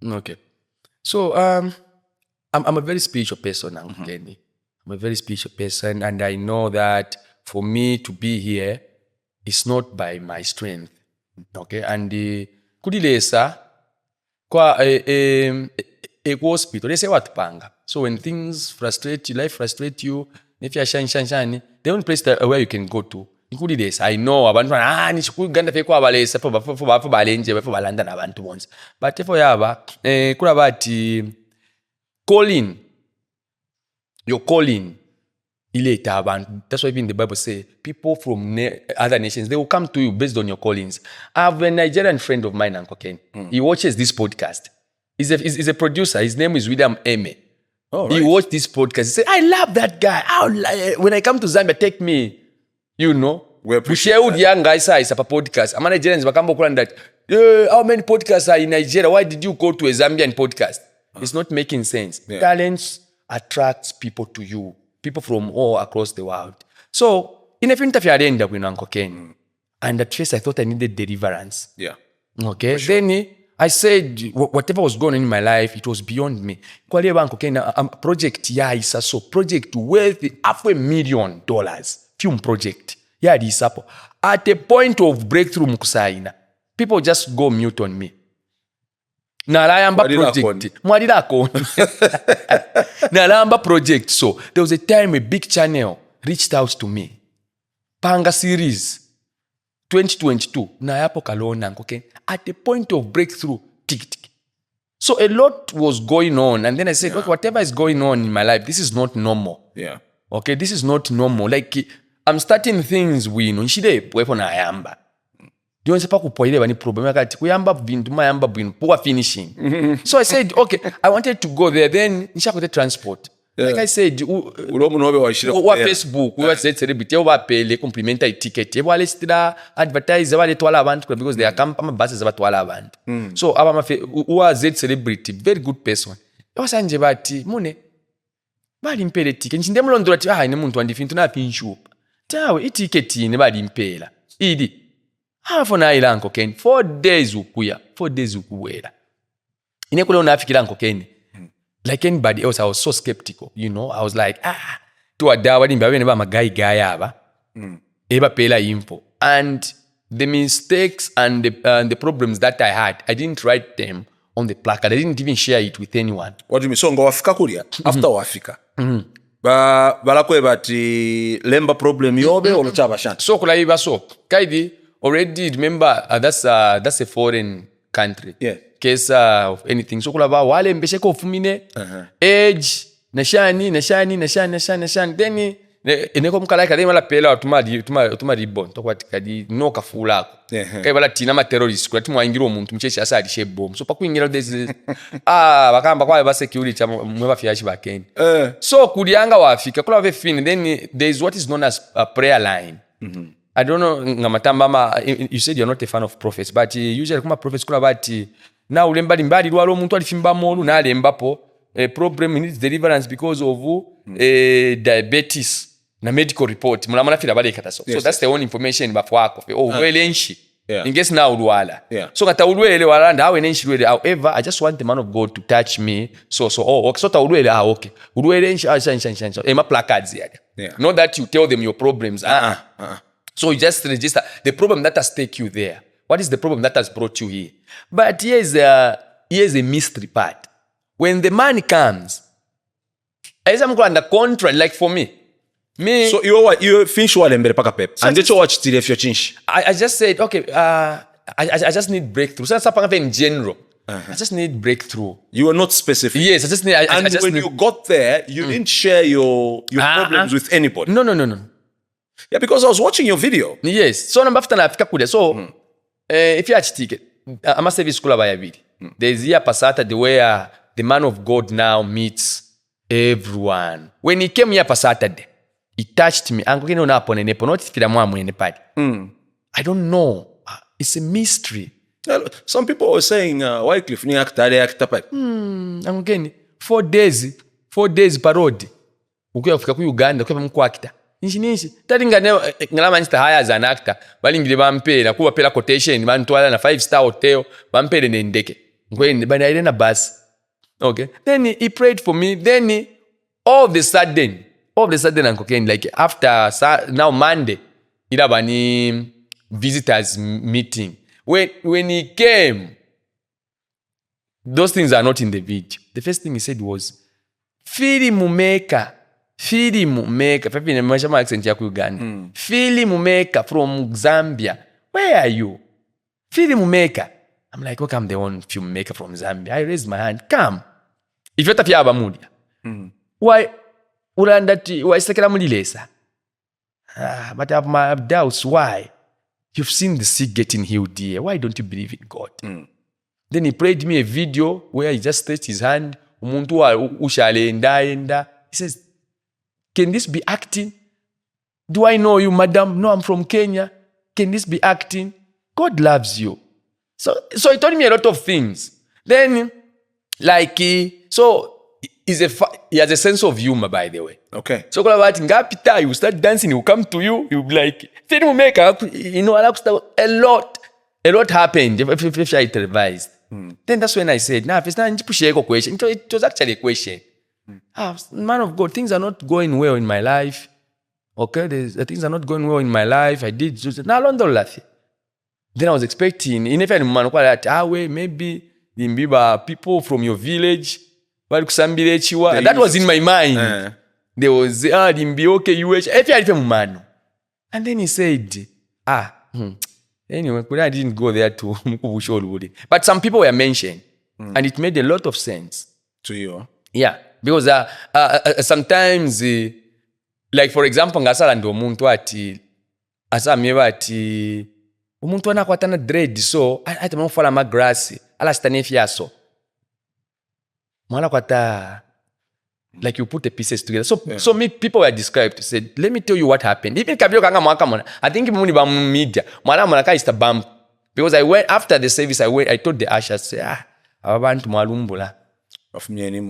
Okay. So I'm a very spiritual person, Kenny. I'm a very spiritual person, and I know that for me to be here, it's not by my strength. Okay, and kudilesa kwa hospital they say what panga. So when things frustrate you, life frustrate you, if you are shine, the only place where you can go to ikudilesa. I know abantu ni chikuganda fe kwa balesa for balenje for balanda na abantu bonse. But if yaba kula bati calling your calling that's why even the Bible says people from other nations, they will come to you based on your callings. I have a Nigerian friend of mine, Uncle Ken. He watches this podcast. He's a producer. His name is William Eme. Oh, right. He watched this podcast. He said, I love that guy. When I come to Zambia, take me. We share with young guys a podcast. I'm Nigerians, but come that. How many podcasts are in Nigeria? Why did you go to a Zambian podcast? It's not making sense. Yeah. Talents attracts people to you. People from all across the world. So, in a interview, I ended up with Uncle Ken. And at first, I thought I needed deliverance. Yeah. Okay. Sure. Then I said, whatever was going on in my life, it was beyond me. Kwa leba Uncle Ken, project ya isa so project worth $500,000. Film project. Ya di isapo. At a point of breakthrough mkusaina, people just go mute on me. Nalamba project. Mwadila koni. Nalamba project. So there was a time a big channel reached out to me. Panga series 2022. Na yapo kalona okay. At the point of breakthrough. Tick. So a lot was going on. And then I said, look, whatever is going on in my life, this is not normal. Yeah. Okay, this is not normal. Like, I'm starting things wino. Nshide wepo na ayamba. Dionse pa kupoilewa ni problem yakati kuyamba bintu mayamba bwino poor finishing. So I said, okay, I wanted to go there. Then nishakote transport. Like I said, wa Facebook, wa celebrity, wa pele complimentary ticket. Wale stira advertise wale twala abantu because they are come buses abatwala abantu. So aba mafe wa Z celebrity, very good person. Yosanje bati mune bali mpele ticket. Nchinde mlondora ti ine muntu andifintu na pinshupa. Tawe ticket ne bali mpela. Idi half na ilanko ken 4 days ukuya 4 days ukuwela ine kule unafikira nko ken like anybody else I was so skeptical, you know. I was like to adawa limba bene ba magayi aba eba pela info, and the mistakes and the problems that I had, I didn't write them on the placard. I didn't even share it with anyone. What do you mean? So ngo wafika kulia after wafika balakwe bati lemba problem yobe olochaba shanti so kula iba so kaidi already remember that's a foreign country. Yeah. Case of anything. So kula ba wale mbesheko ofumine age nashani then eneko mkala ka mala pela tuma ribon to kwati kadi no kafula kai bala tina ma terrorist kwati mwangiro umuntu mcheshi asa alishe bomb so pakuingira this bakamba kwa ba security mwe bafyashi bakeni so kulianga wafika kula ve fin then there is what is known as a prayer line. I don't know ngamatamba you said you're not a fan of prophets, but usually kuma prophets kula bati na ulemba limbali lwalo omuntu alifimba molu na alembapo a problem needs deliverance because of diabetes na medical report muna fira bale kataso. So that's the only information bafwako welenshi in case na ulwala so kata ulwele walanda awe nenshi lwele. However, I just want the man of God to touch me so okay so ta ulwele okay ulwele nshi ma placards yaka not that you tell them your problems so you just register the problem that has take you there. What is the problem that has brought you here? But here's a mystery part. When the man comes, as I'm under contract, like for me. So you finish wale mbele paka pep. And that's what you did change. I just said, okay, I just need breakthrough. So that's in general. I just need breakthrough. You were not specific. Yes, I just need. And when you got there, you didn't share your problems with anybody. No. Yeah, because I was watching your video. Yes. So nambafta na afika kude. So if you have ticket, I'm a service school by a there's here Passata the way the man of God now meets everyone. When he came here Saturday, he touched me. I don't know. It's a mystery. Some people were saying, Wyclif ni actor pa. Angeni 4 days parodi. Ukuya kufika ku Uganda kwa mko actor. Nishininshi. Tati ngalama nista hire as an actor. Bali ngile bampela kuba pela quotation bantwala na 5-star hotel bampele nendeke. Ngweni bana ile na bus. Okay. Then he prayed for me. Then all of the sudden Uncle Ken, like after now Monday, ilabani visitors meeting. When he came, those things are not in the video. The first thing he said was, Phiri Mumeka. Pepe ni mashama accent ya Uganda. Phiri Mumeka from Zambia. Where are you? Phiri Mumeka. I'm like, okay, I'm the one filmmaker from Zambia. I raised my hand. Come. If you're tapia abamudia. Why sekela mulilesa? But I have my doubts. Why? You've seen the sick getting healed here. Why don't you believe in God? Then he played me a video where he just stretched his hand. Umuntu wa ushale enda. He says, can this be acting? Do I know you, madam? No, I'm from Kenya. Can this be acting? God loves you. So he told me a lot of things. Then, like, he has a sense of humor, by the way. Okay. So, you start dancing, he will come to you, he will be like, you know, a lot happened if I televised. Then that's when I said, if it's not a question, it was actually a question. Man of God, things are not going well in my life. Okay, things are not going well in my life. I did just then I was expecting, maybe people from your village. That was in my mind. There was okay, and then he said, anyway, I didn't go there to but some people were mentioned, and it made a lot of sense to you. Yeah, because sometimes like for example ngasala ndi omuntu ati asamye bati omuntu anakwatana dread so ati mufala magrassi ala stanefyaso mwala kwata like you put the pieces together. So me people were described to say, let me tell you what happened. Even kabilo kanga mwaka mona. I think muni ba media. Mwala mona ka is the bump. Because I went after the service, I told the ushers, say, abantu mwalumbula.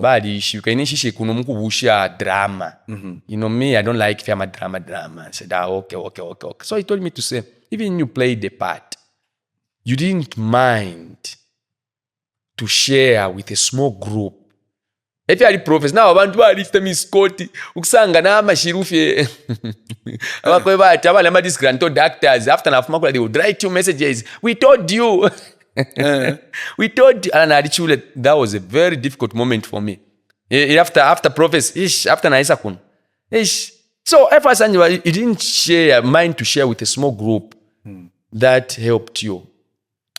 Badi ishi kainishishi kuno mukubusha drama. You know me, I don't like fama drama. I said, okay. So he told me to say, even you played the part, you didn't mind to share with a small group. If you are the prophets, now abantu bali femi Scotty, ukusanga na amashirufi. Abakweba ati abale ama disgruntled actors after nafuma they would write you messages. We told you. We told you. And that was a very difficult moment for me. After prophets, after Naisa kun. So if you didn't mind to share with a small group, that helped you.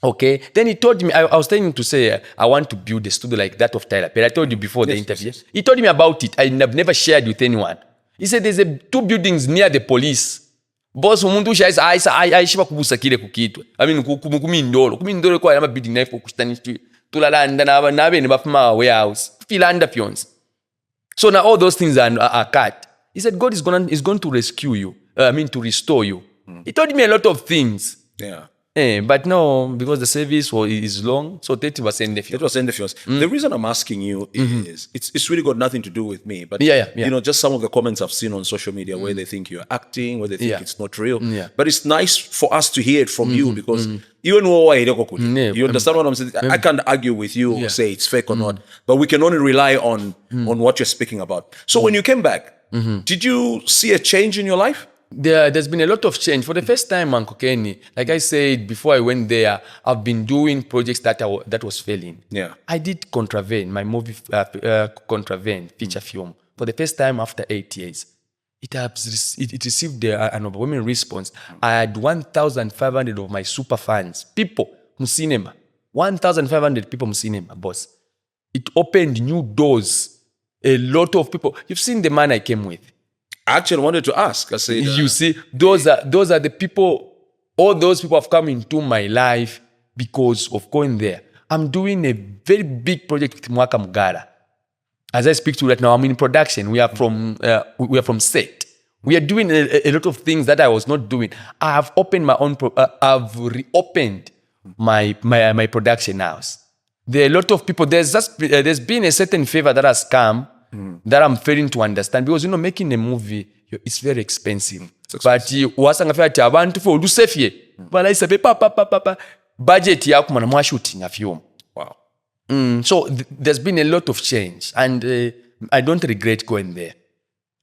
Okay, then he told me, I was telling him to say, I want to build a studio like that of Tyler Perry. I told you before the interview. Yes. He told me about it. I have never shared with anyone. He said, there's 2 buildings near the police. Boss, umuntu aishiba kubusa kile kukitwe. I mean, kumindolo kwa yama building na kustanishi. Tulalanda na abe ni bafuma warehouse. Filanda pions. So now all those things are cut. He said, God is going to rescue you. To restore you. He told me a lot of things. Yeah. But no, because the service is long, so 30% the fuels. The reason I'm asking you is it's really got nothing to do with me, but you know, just some of the comments I've seen on social media where they think you're acting, where they think it's not real. But it's nice for us to hear it from you because you understand what I'm saying. I can't argue with you or say it's fake or not, but we can only rely on what you're speaking about. So when you came back, did you see a change in your life? There's been a lot of change. For the first time, Uncle Kenny, like I said before I went there, I've been doing projects that was failing. Yeah, I did Contravene, my movie Contravene feature film. For the first time after 8 years, it received an overwhelming response. I had 1,500 of my super fans, people from cinema, 1,500 people from cinema, boss. It opened new doors. A lot of people. You've seen the man I came with. I actually wanted to ask. I said, you see, those are the people. All those people have come into my life because of going there. I'm doing a very big project with Mwaka Mugara. As I speak to you right now, I'm in production. We are from set. We are doing a lot of things that I was not doing. I have opened my own. I've reopened my production house. There are a lot of people. There's been a certain favor that has come. That I'm failing to understand because making a movie it's very expensive. But wasanga fati abantu for lusefie bala isabe pa budget yakho mana mwa shooting a film. Wow. So there's been a lot of change and I don't regret going there.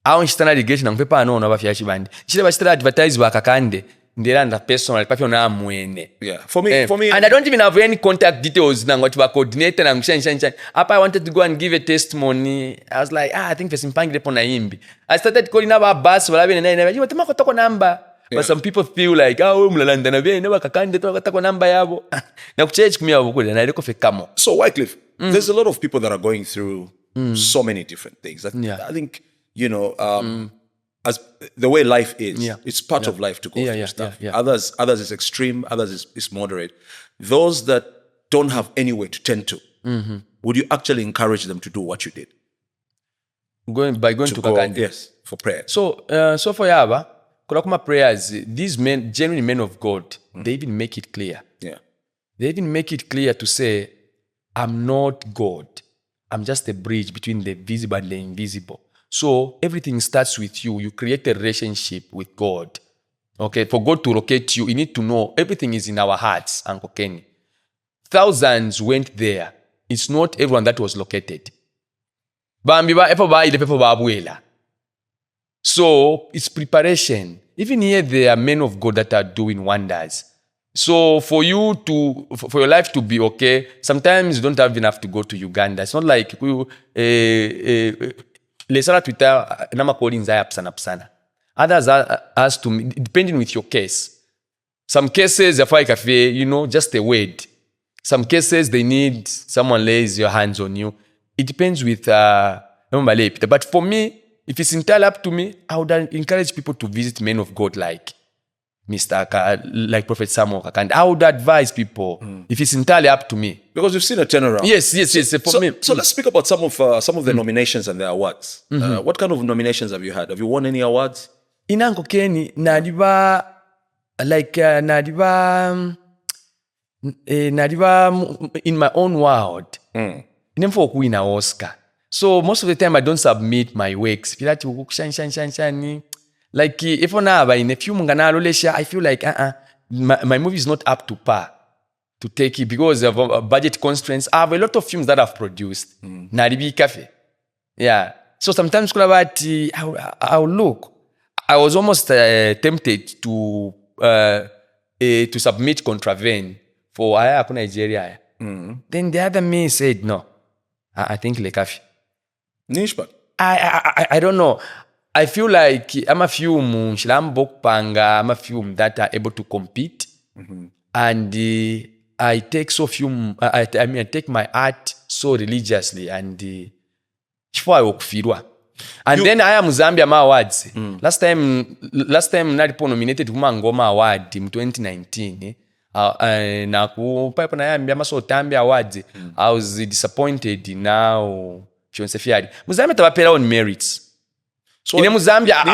I don't regret na mpepa no na bafya chibandi. Chile ba advertise bakakande ndiranda personal papyo na mwene. Yeah. For me and I don't even have any contact details na ngoti ba coordinator na mshanshan. Apa I wanted to go and give a testimony. I was like, I think fesimpangi lepo na imbi. I started calling about bus wala bene na you tema kotoko number. But some people feel like we mlalanda na bene bakakande to kotoko number yabo. Na kuchechi kumia bukule na ileko fekamo. So Wyclif, there's a lot of people that are going through so many different things. I think as the way life is, it's part of life to go through stuff. Others is extreme, others is moderate. Those that don't have anywhere to turn to, would you actually encourage them to do what you did? Going to Kakandi? Yes, for prayer. So for Yaba, Kurakuma prayers, these men, genuine men of God, they even make it clear. Yeah. They even make it clear to say, I'm not God. I'm just a bridge between the visible and the invisible. So everything starts with you. You create a relationship with God. Okay, for God to locate you, you need to know everything is in our hearts, Uncle Kenny. Thousands went there. It's not everyone that was located. So it's preparation. Even here, there are men of God that are doing wonders. So for your life to be okay, sometimes you don't even have to go to Uganda. It's not like lesala Twitter nama calling zaya psana. Others are asked to, depending with your case. Some cases, just a word. Some cases, they need someone lays your hands on you. It depends with, but for me, if it's entirely up to me, I would encourage people to visit men of God like like Prophet Samuel Kakande. I would advise people if it's entirely up to me. Because you've seen a turnaround. Yes. For me. So let's speak about some of the nominations and the awards. What kind of nominations have you had? Have you won any awards? Inanko Keni nadiba in my own world. Never win an Oscar. So most of the time I don't submit my works. Like if in a few I feel like my movie is not up to par to take it because of budget constraints. I have a lot of films that I've produced. Naribi Cafe. Yeah. So sometimes I'll look. I was almost tempted to submit Contravene for Nigeria. Then the other me said no. I think Lekafi. Nishba. I don't know. I feel like I'm a film that are able to compete, and I take I take my art so religiously, and then I am Zambia Awards. Last time nalipo nominated kuma Ngoma Award in 2019. Na kupa na yambia Masotambia Awards. I was disappointed now. Muzambia tabapela on merits. So in Muzambia,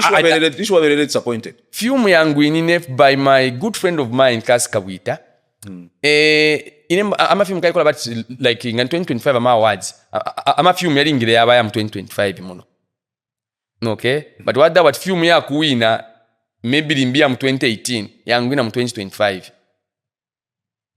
this was very disappointed. Film yangu inine by my good friend of mine, Kaskawita. I'm a film kai about like in 2025 awards. I'm a film yali ngire yaba am 2025 mono. Okay? But what film ya kuwina maybe limbi am 2018, yangu ina am 2025.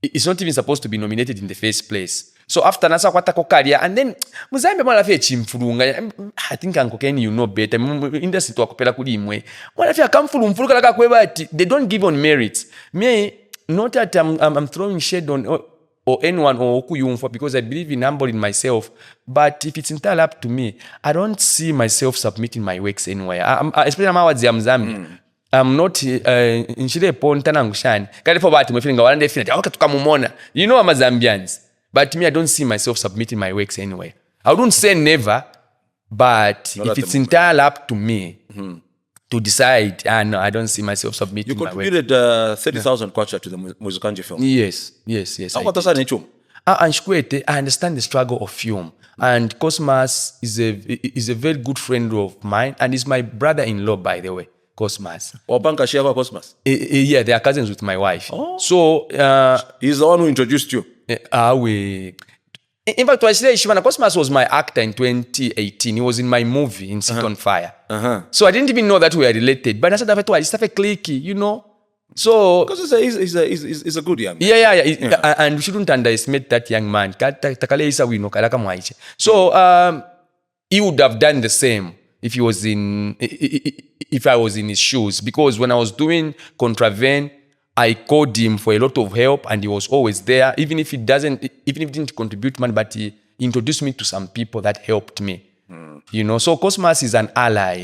It's not even supposed to be nominated in the first place. So after nasa kwata kokaria, and then Muzambia mwana fia chimfurunga. I think Uncle Kenny you know better. Industry to akopela kuli imwe. Mwana fia kamfurumfuruka laka kweba they don't give on merits. Me not that I'm throwing shade on or anyone or okuyumfa because I believe in humbling myself. But if it's entirely up to me, I don't see myself submitting my works anywhere. Especially awards ya Mzambia. I'm not nchile ponta na ngushani. Kali for bati mwefilinga walande fina. Waka tukamumona. You know I'm a Zambians. But me, I don't see myself submitting my works anyway. I wouldn't say never, but not if it's entirely up to me to decide, no, I don't see myself submitting my works. You contributed 30,000 kwacha to the Muzikanji film. Yes. I understand the struggle of film. And Cosmas is a very good friend of mine, and is my brother-in-law, by the way. Cosmas. Cosmas? Yeah, they are cousins with my wife. Oh. So he's the one who introduced you. In fact, Cosmas was my actor in 2018. He was in my movie in Sit on Fire. So I didn't even know that we were related. But I said, it's a clicky, you know. So because he's a good young man. Yeah. And we shouldn't underestimate that young man. So he would have done the same if I was in his shoes. Because when I was doing Contravene, I called him for a lot of help, and he was always there. Even if he didn't contribute money, but he introduced me to some people that helped me. You know, so Cosmas is an ally.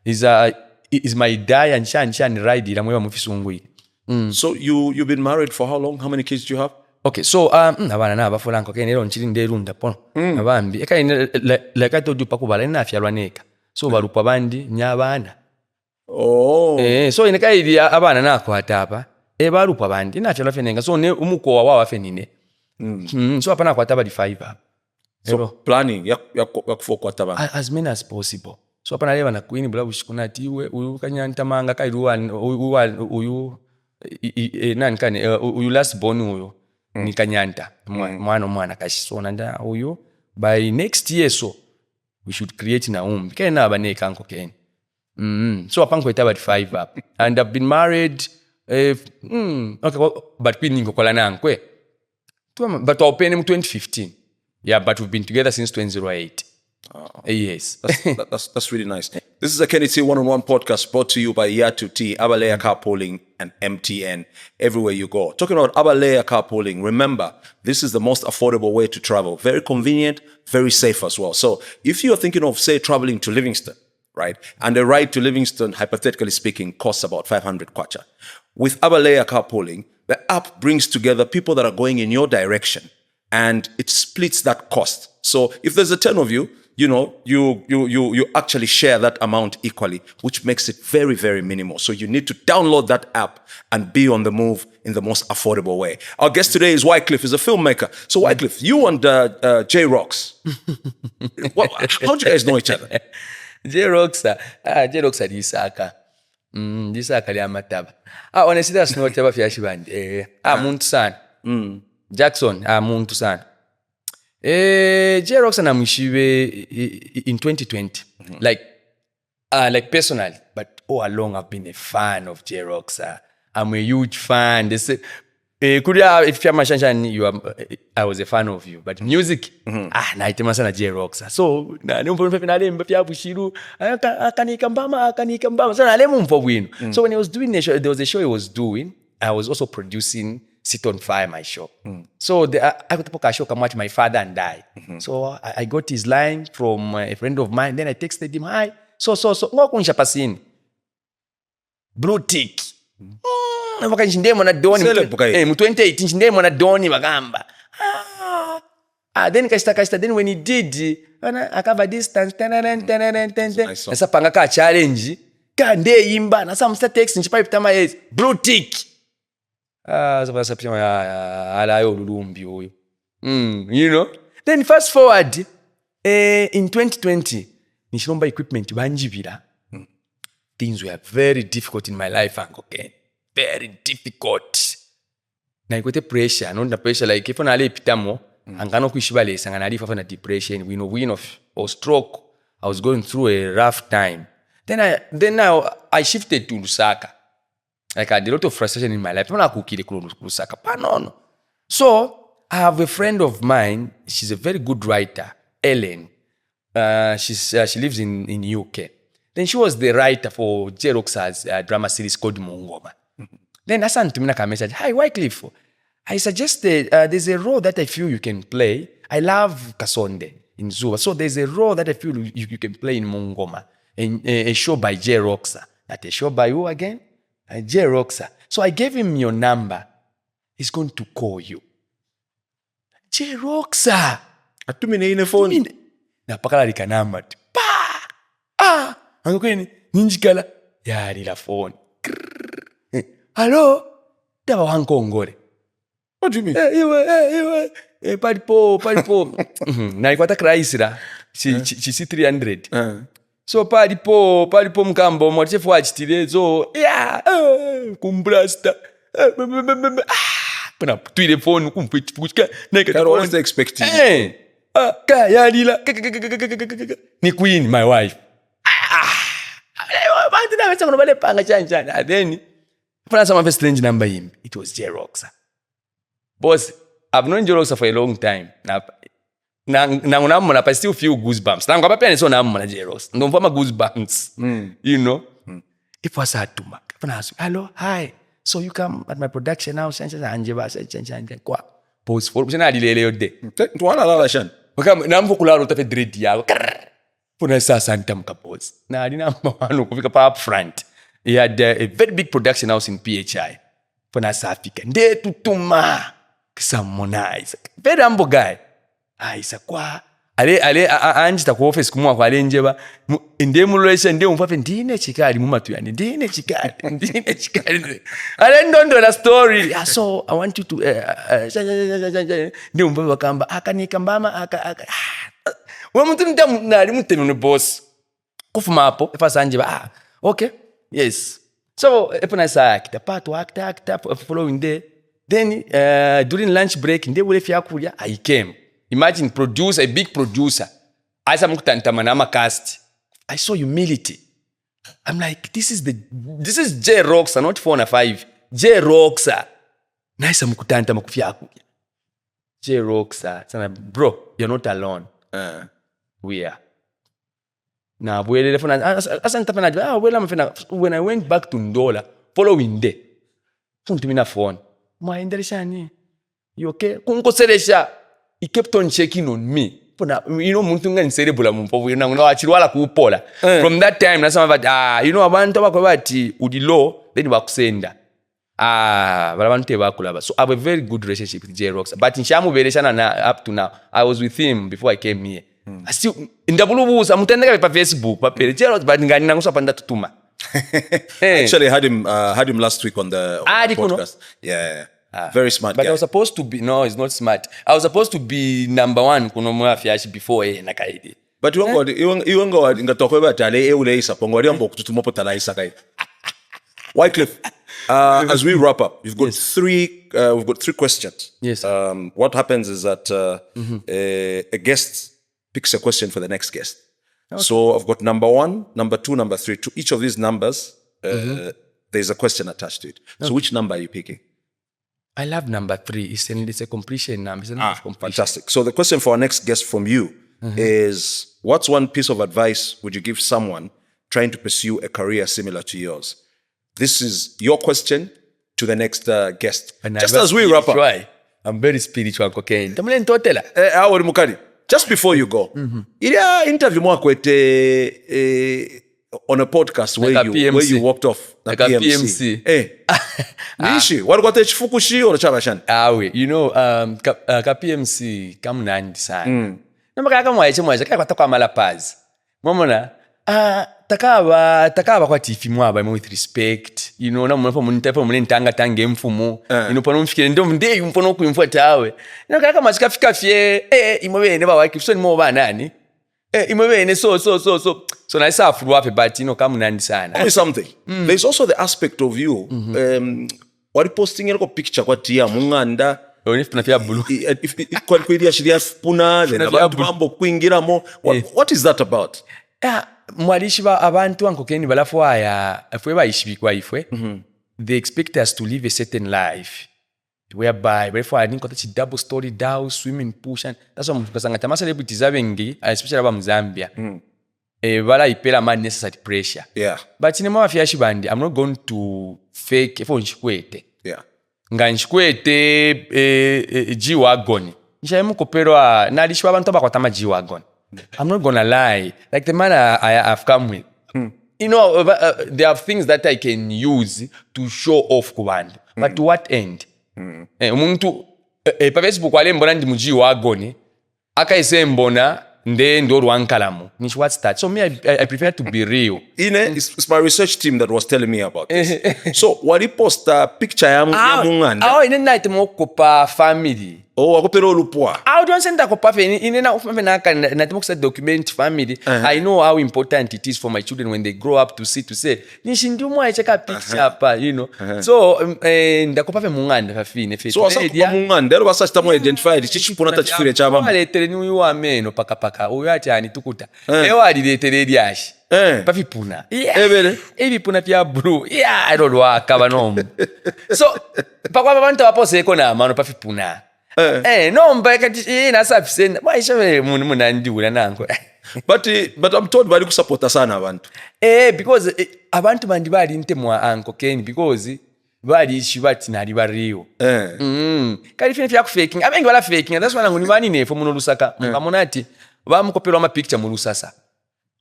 Is my die and shan ride. So you've been married for how long? How many kids do you have? Okay, so abana na bafulanko kenero nchilinde runda pono. Abambi eka like I told you pakubala ina afyalwa neka. So barupa bandi nyabana. Oh. So ineka ili abana nako hatapa. Barupa bandi ina afyalwa fenenga. So ne umuko wa wawa fenine. So apana kwa taba di 5 hapa. So planning ya kufokwa taba as many as possible. So apana leva na queen bula ushikunati uyu kanyanta manga kairuwa uyu nankane uyu last born uyu ni kanyanta mwana kashisona nda uyu by next year. So we should create na kena abaneka anko ken. So apanko itaba 5 up, and I've been married okay, but queen ningo kola nankwe but open in 2015. Yeah, but we've been together since 2008. Yes. That's really nice. This is a Kenny T one-on-one podcast brought to you by Yatu Abalea Carpooling, and MTN. Everywhere you go. Talking about Abalea Carpooling, remember, this is the most affordable way to travel. Very convenient, very safe as well. So if you're thinking of, say, traveling to Livingston, right, and a ride to Livingston, hypothetically speaking, costs about 500 kwacha. With Abalea Carpooling, the app brings together people that are going in your direction, and it splits that cost. So if there's a 10 of you, you know, you actually share that amount equally, which makes it very, very minimal. So you need to download that app and be on the move in the most affordable way. Our guest today is Wyclif, is a filmmaker. So Wyclif, you and J-Rocks, how'd you guys know each other? J-Rocks disaka. Disaka lya mataba. Honestly, that's not about Fiashiband. Muntu sana. Jackson, muntu sana. J-Rocks namushiwe in 2020. Like personally, but all along I've been a fan of J-Rocks. I'm a huge fan. They say, if you're Mashanshan, I was a fan of you. But music, naitema sana J-Rocks. So, so when he was doing the show, there was a show he was doing. I was also producing Sit on Fire, my show. So I got to show come watch My Father and I. So I got his line from a friend of mine. Then I texted him, hi. So, ngokunisha pasini. Blue tick. Waka nchindemo na doni. Mu 2018 nchindemo na doni bagamba. Then kashita. Then when he did, akava distance. Nasa panga ka challenge. Ka nde imba. Nasa msta text nchipa ipitama yes. Blue tick. You know. Then fast forward, in 2020, nishilomba equipment banjibira. Things were very difficult in my life, Uncle Ken. Very difficult. Na ikote pressure, not the pressure like if na le pitamo, angano kuishibale sangana ali fa na depression, win or stroke. I was going through a rough time. Then now I shifted to Lusaka. Like I had a lot of frustration in my life. So I have a friend of mine. She's a very good writer, Ellen. She lives in UK. Then she was the writer for J-Rock's drama series called Mungoma. Then I sent to me a message. Hi, Wyclif. I suggested there's a role that I feel you can play. I love Kasonde in Zuba. So there's a role that I feel you can play in Mungoma. A show by J-Rocks. That a show by who again? J-Rocks. So I gave him your number. He's going to call you. J-Rocks. Atumine ine phone. Na pakala lika number. Pa! Angokweni ninjikala yari la phone. Hello? Dawa wankongole. What do you mean? Iwe. Palipo. Na ikwata kraisira. She 300. So palipo mkambo mwachefu wachitile so kumbrasta pana tuile phone kumpuchika I was expecting yalila ni queen my wife bantu na wetsa kunobale panga chanchana then pana some strange number him it was J-Rocks. Boss, I've known J-Rocks for a long time na unamona I still feel goosebumps. Na ngaba pia nisona namona J-Rocks. Ndo mfama goosebumps. You know? If was hard to mark. Hello, hi. So you come at my production house Chansa kwa. Pause for mshana dilele yode. Tuwana lala shan. Wakam namvo kularo tafe dread yako. Puna sasa ntamka pause. Na alina mbawano kufika pa up front. He had a very big production house in PHI. Puna safika. Nde tutuma. Kisamonaize. Very humble guy. Isa kwa ale anjita ku office kumwa kwa lenjeba inde mulwesha nde umfafe ndine chikali mumatu yani ndine chikali ale ndondo la story so I want you to nde umfafe wakamba akanikambama we muntu nali mutemi no boss kufuma hapo efasa anjeba okay yes so epona sa actor following day then during lunch break nde ule fyakulya I came. Imagine a big producer. As I'm cast. I saw humility. I'm like, this is J-Rocks, not 4 or 5. J-Rocks. Nice mkutanta makufyaku. J-Rocks. Bro, you're not alone. We are. Now, when I went back to Ndola, following day, phone. You okay? He kept on checking on me. You know, muntunga nserebula mumpovu na wachirwala kuupola. From that time, nasema you know, abantu bakobati udilo, then bakusenda. Balabantu bakulaba. So I have a very good relationship with J-Rocks. But in Shamu Bereshana up to now, I was with him before I came here. Asi ndabulubuza mutendeka pa Facebook pa page chero but ngani nangusa panda tutuma. Actually, I had him last week on the podcast. Yeah. Very smart but guy. I was supposed to be no, it's not smart. I was supposed to be number 1 kuno mwafiashi before nakaidi. But you ngo ngatoka batale eule isapongo ali ambo kututuma potala isakai. Wyclif, as we wrap up, we've got three questions. Yes. What happens is that a guest picks a question for the next guest. Okay. So I've got number 1, number 2, number 3. To each of these numbers, there's a question attached to it. Okay. So which number are you picking? I love number 3. It's a completion number. It's a number of completion. Fantastic. So the question for our next guest from you is, what's one piece of advice would you give someone trying to pursue a career similar to yours? This is your question to the next guest. Just as we wrap up. I'm very spiritual. Okay. Just before you go, ilia interview mwako on a podcast where you walked off like PMC. Nishi, walikuwa techifukushi or chabashani? You know, ka PMC kamunandi sana. Namba kaka mwaje kaka kwa malapazi. Mwamona, takaba kwa TV Mwamba with respect. You know, na mwapo munitanga tange mfumu. You know, pono mfikire ndo mndeyi mpono kuimfuata awe. Namba kaka mwachika fika fie, imwe ne ba Wyclif so ni mo ba nani? Imwe ne so na isa afuru wape but you know kamunandi sana. Tell me something. There's also the aspect of you. Wali posting yako picture kwa tia munganda. Onifuna fia blue. Kwa kweli shiria funa na bantu mambo kuingiramo. What is that about? Mwalishi ba abantu ankokeni balafu aya afwe bayishibikwa ifwe. They expect us to live a certain life whereby before I think that double story down swimming push and that's why mukasanga tama celebrities abengi especially aba Mzambia. Bala ipela man necessary pressure. Yeah. But in my fiashi bandi I'm not going to fake for nchikwete. Yeah. Nga nchikwete G-Wagon. Nishamu koperwa nalishwa abantu abakwatama G-Wagon. I'm not gonna lie. Like the man I've come with. You know, there are things that I can use to show off kubantu. But to what end? Umuntu pa Facebook wale mbona ndi muji wagoni akaise mbona ndo rwankalamu. What's that? So me I prefer to be real. It's my research team that was telling me about this. So wali post picture ya munganda. Ine night mo kopa family. Wakopero lupwa. Don't send that kopa ine na ufame na natimo document family. I know how important it is for my children when they grow up to say nishindu mwa cheka picture hapa, you know. So ndakopa fe munganda fafine fe. So asa kopa munganda ero basa chitamo identified chichipona tachifire chaba. Wale tele ni wa meno paka oyo acha ni tukuta. Ewa diletere diashi. Pafipuna. Ebele. Ebipuna pia blue. I don't know akabanom. So pakwa abantu apose ko na mano pafipuna. No mbeka na sufficient. Maisha munandula nango. But I'm told bali kusupporta sana abantu. Because abantu bandi bali ntemwa anko Ken because bali shibati nali bariyo. Kali fine fya ku faking. Abengi bala faking. That's why ngoni mani nefo muno lusaka. Ngamonati bamukopelwa ama picture mu lusasa.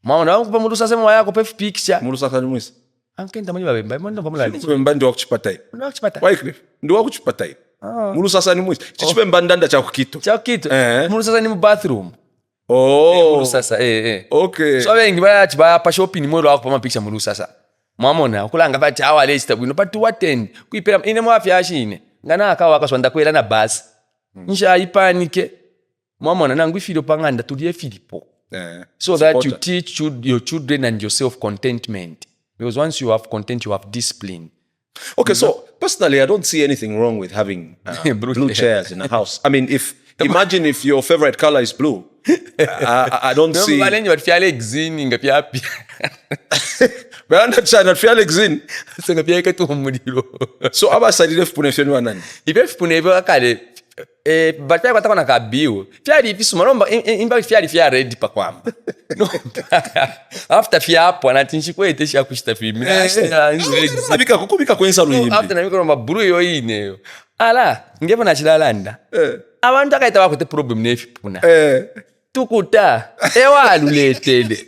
Maona wangu pa lusasa mwa yako pa picture. Mu lusasa ni mwisi. Ankenda mani babemba. Mbona bamulali. Mbamba ndio wakuchipata hiyo. Ndio wakuchipata. Wyclif ndio wakuchipata hiyo. Mulu sasa ni mwisi. Chichipe mbandanda cha kukito. Mulu sasa ni mu bathroom. Mulu sasa Okay. So wengi ba pa shopping mwelo wako pa picture mulu sasa. Mwamona ukulanga bati awa lesta bwino but to what end? Kuipera ine mwafi ashine. Ngana akawa akaswanda kwela na bus. Nsha ipanike. Mwamona nangu ifilo panganda tulie Filipo. So that you teach your children and yourself contentment. Because once you have content, you have discipline. Okay, so personally, I don't see anything wrong with having blue chairs in a house. I mean, imagine if your favorite color is blue. I don't see. No, but what fiale exin inga pia pia. Beanda chana fiale exin. Senga pia ika tu mudiro. So aba sadi def pune fienu anani. Ibe pune ebe akale. But pia kwata kona kabiu. Fiale ifi sumaromba imba fiale ready pa kwamba. No. After fia hapo anatinshi kwete sha kushita filmi. Nabika kukubika kwenza ruhimbi. After nabika romba buru yo ine. Ala, ngepo na chilalanda. Abantu akaita bakote problem nefi puna. Tukuta. Ewa aluletele.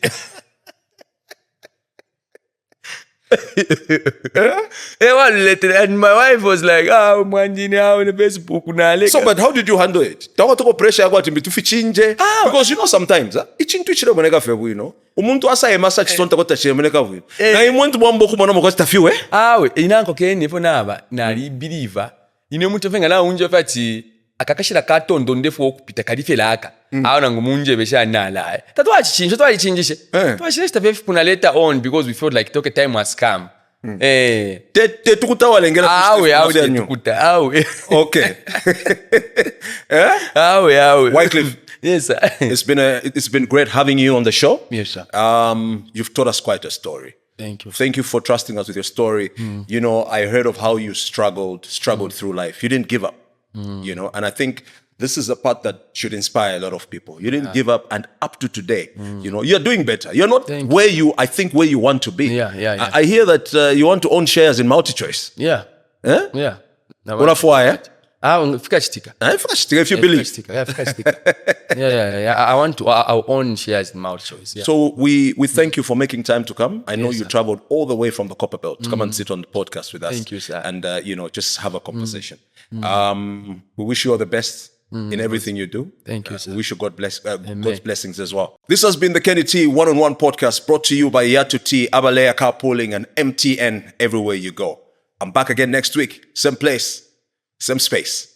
And my wife was like, mwanjini hao ni Facebook unaleka. So, but how did you handle it? Don't go pressure about him to fichinje. Because you know sometimes, ichintu chiro maneka febu, you know. Umuntu asa emasa chisonta kota chiro maneka febu. Na imuntu mwambo kumana mko stafiwe. Inanko keni fo naba na believer. Ine muntu venga na unje fati akakashira katondo ndefu okupita kalifela aka. Aona ngumunje besha nala. Tatwachinje. Twashiresta fefu kuna later on because we felt like talk time has come. Tukutawalengela awe. Okay. Wyclif. Yes, sir. It's been great having you on the show. Yes, sir. You've told us quite a story. Thank you. Thank you for trusting us with your story. You know, I heard of how you struggled through life. You didn't give up. You know, and I think this is a part that should inspire a lot of people. You didn't give up, and up to today, you know, you're doing better. You're not where you want to be. Yeah. I hear that you want to own shares in MultiChoice. Yeah. Eh? Yeah. Unafua, Fika chitika. If you believe. Fika chitika. Yeah. I'll own shares in MultiChoice. Yeah. So we thank you for making time to come. I know you traveled all the way from the Copper Belt to come and sit on the podcast with us. Thank you, sir. And, you know, just have a conversation. We wish you all the best in everything you do. Thank you, sir. We wish you God's blessings as well. This has been the Kenny T One-on-One podcast brought to you by Yatu T, Abalea Carpooling, and MTN everywhere you go. I'm back again next week. Same place, same space.